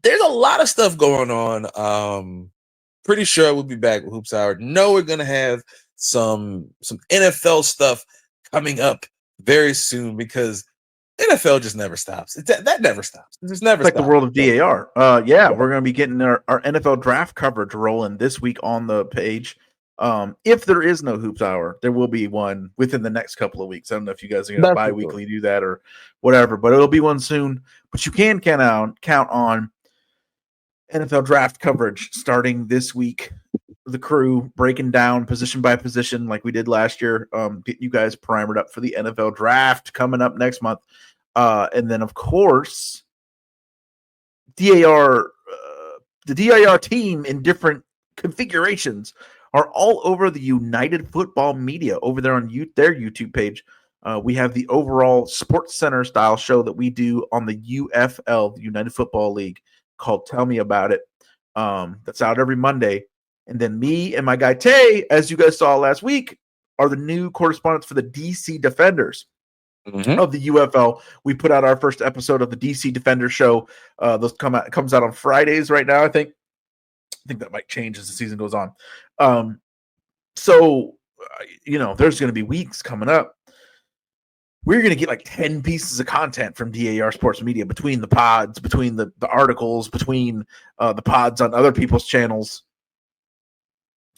there's a lot of stuff going on. Pretty sure we'll be back with Hoops Hour. No, we're gonna have some NFL stuff coming up very soon, because NFL just never stops. That never stops. It just never It's like stops. the world of DAR. Yeah, we're going to be getting our NFL draft coverage rolling this week on the page. If there is no Hoops Hour, there will be one within the next couple of weeks. I don't know if you guys are going to bi-weekly do that or whatever, but it'll be one soon. But you can count on NFL draft coverage starting this week. The crew breaking down position by position like we did last year. Get you guys primered up for the NFL draft coming up next month. And then, of course, DAR the DIR team in different configurations are all over the United Football Media over there on their YouTube page. We have the overall Sports Center style show that we do on the UFL, the United Football League, called Tell Me About It. That's out every Monday. And then me and my guy Tay, as you guys saw last week, are the new correspondents for the DC Defenders of the UFL. We put out our first episode of the DC Defender show. Those comes out on Fridays right now, I think. I think that might change as the season goes on. So, there's going to be weeks coming up. We're going to get like 10 pieces of content from DAR Sports Media between the pods, between the articles, between the pods on other people's channels.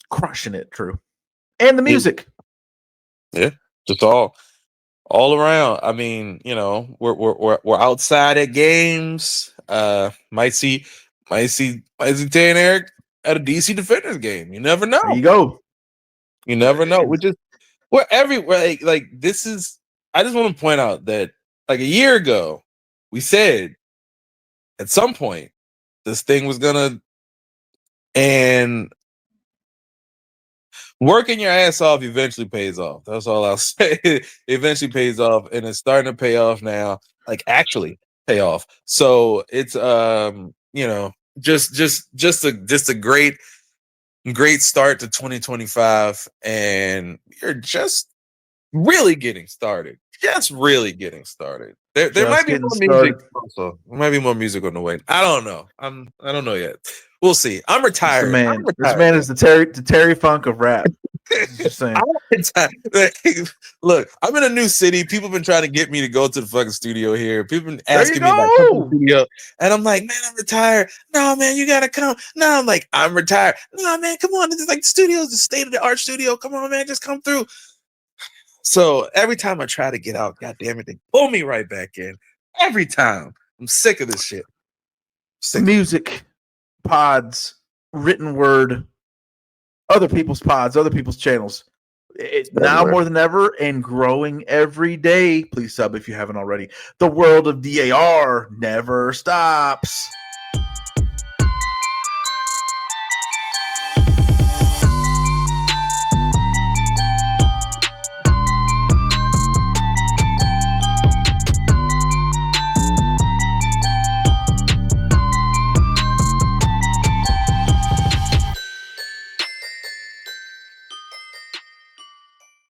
Crushing it, Drew. And the music. Yeah, just all around. I mean, we're outside at games. Might see Tay and Eric at a DC Defenders game. You never know. There you go. You never know. We're everywhere. Like this is. I just want to point out that like a year ago, we said at some point this thing was gonna, and working your ass off eventually pays off. That's all I'll say. It eventually pays off, and it's starting to pay off now. Like actually pay off. So it's just a great start to 2025, and you're just really getting started. Just really getting started. There might be more music. Also, there might be more music on the way. I don't know. I don't know yet. We'll see. I'm retired. This man is the Terry Funk of rap. Just saying. Look, I'm in a new city. People have been trying to get me to go to the fucking studio here. People have been asking me about the studio, and I'm like, man, I'm retired. No, man, you gotta come. No, I'm like, I'm retired. No, man, come on. This is like the studio's the state of the art studio. Come on, man, just come through. So every time I try to get out, God damn it, they pull me right back in. Every time. I'm sick of this shit. Music, pods, written word, other people's pods, other people's channels. Now more than ever and growing every day. Please sub if you haven't already. The world of DAR never stops.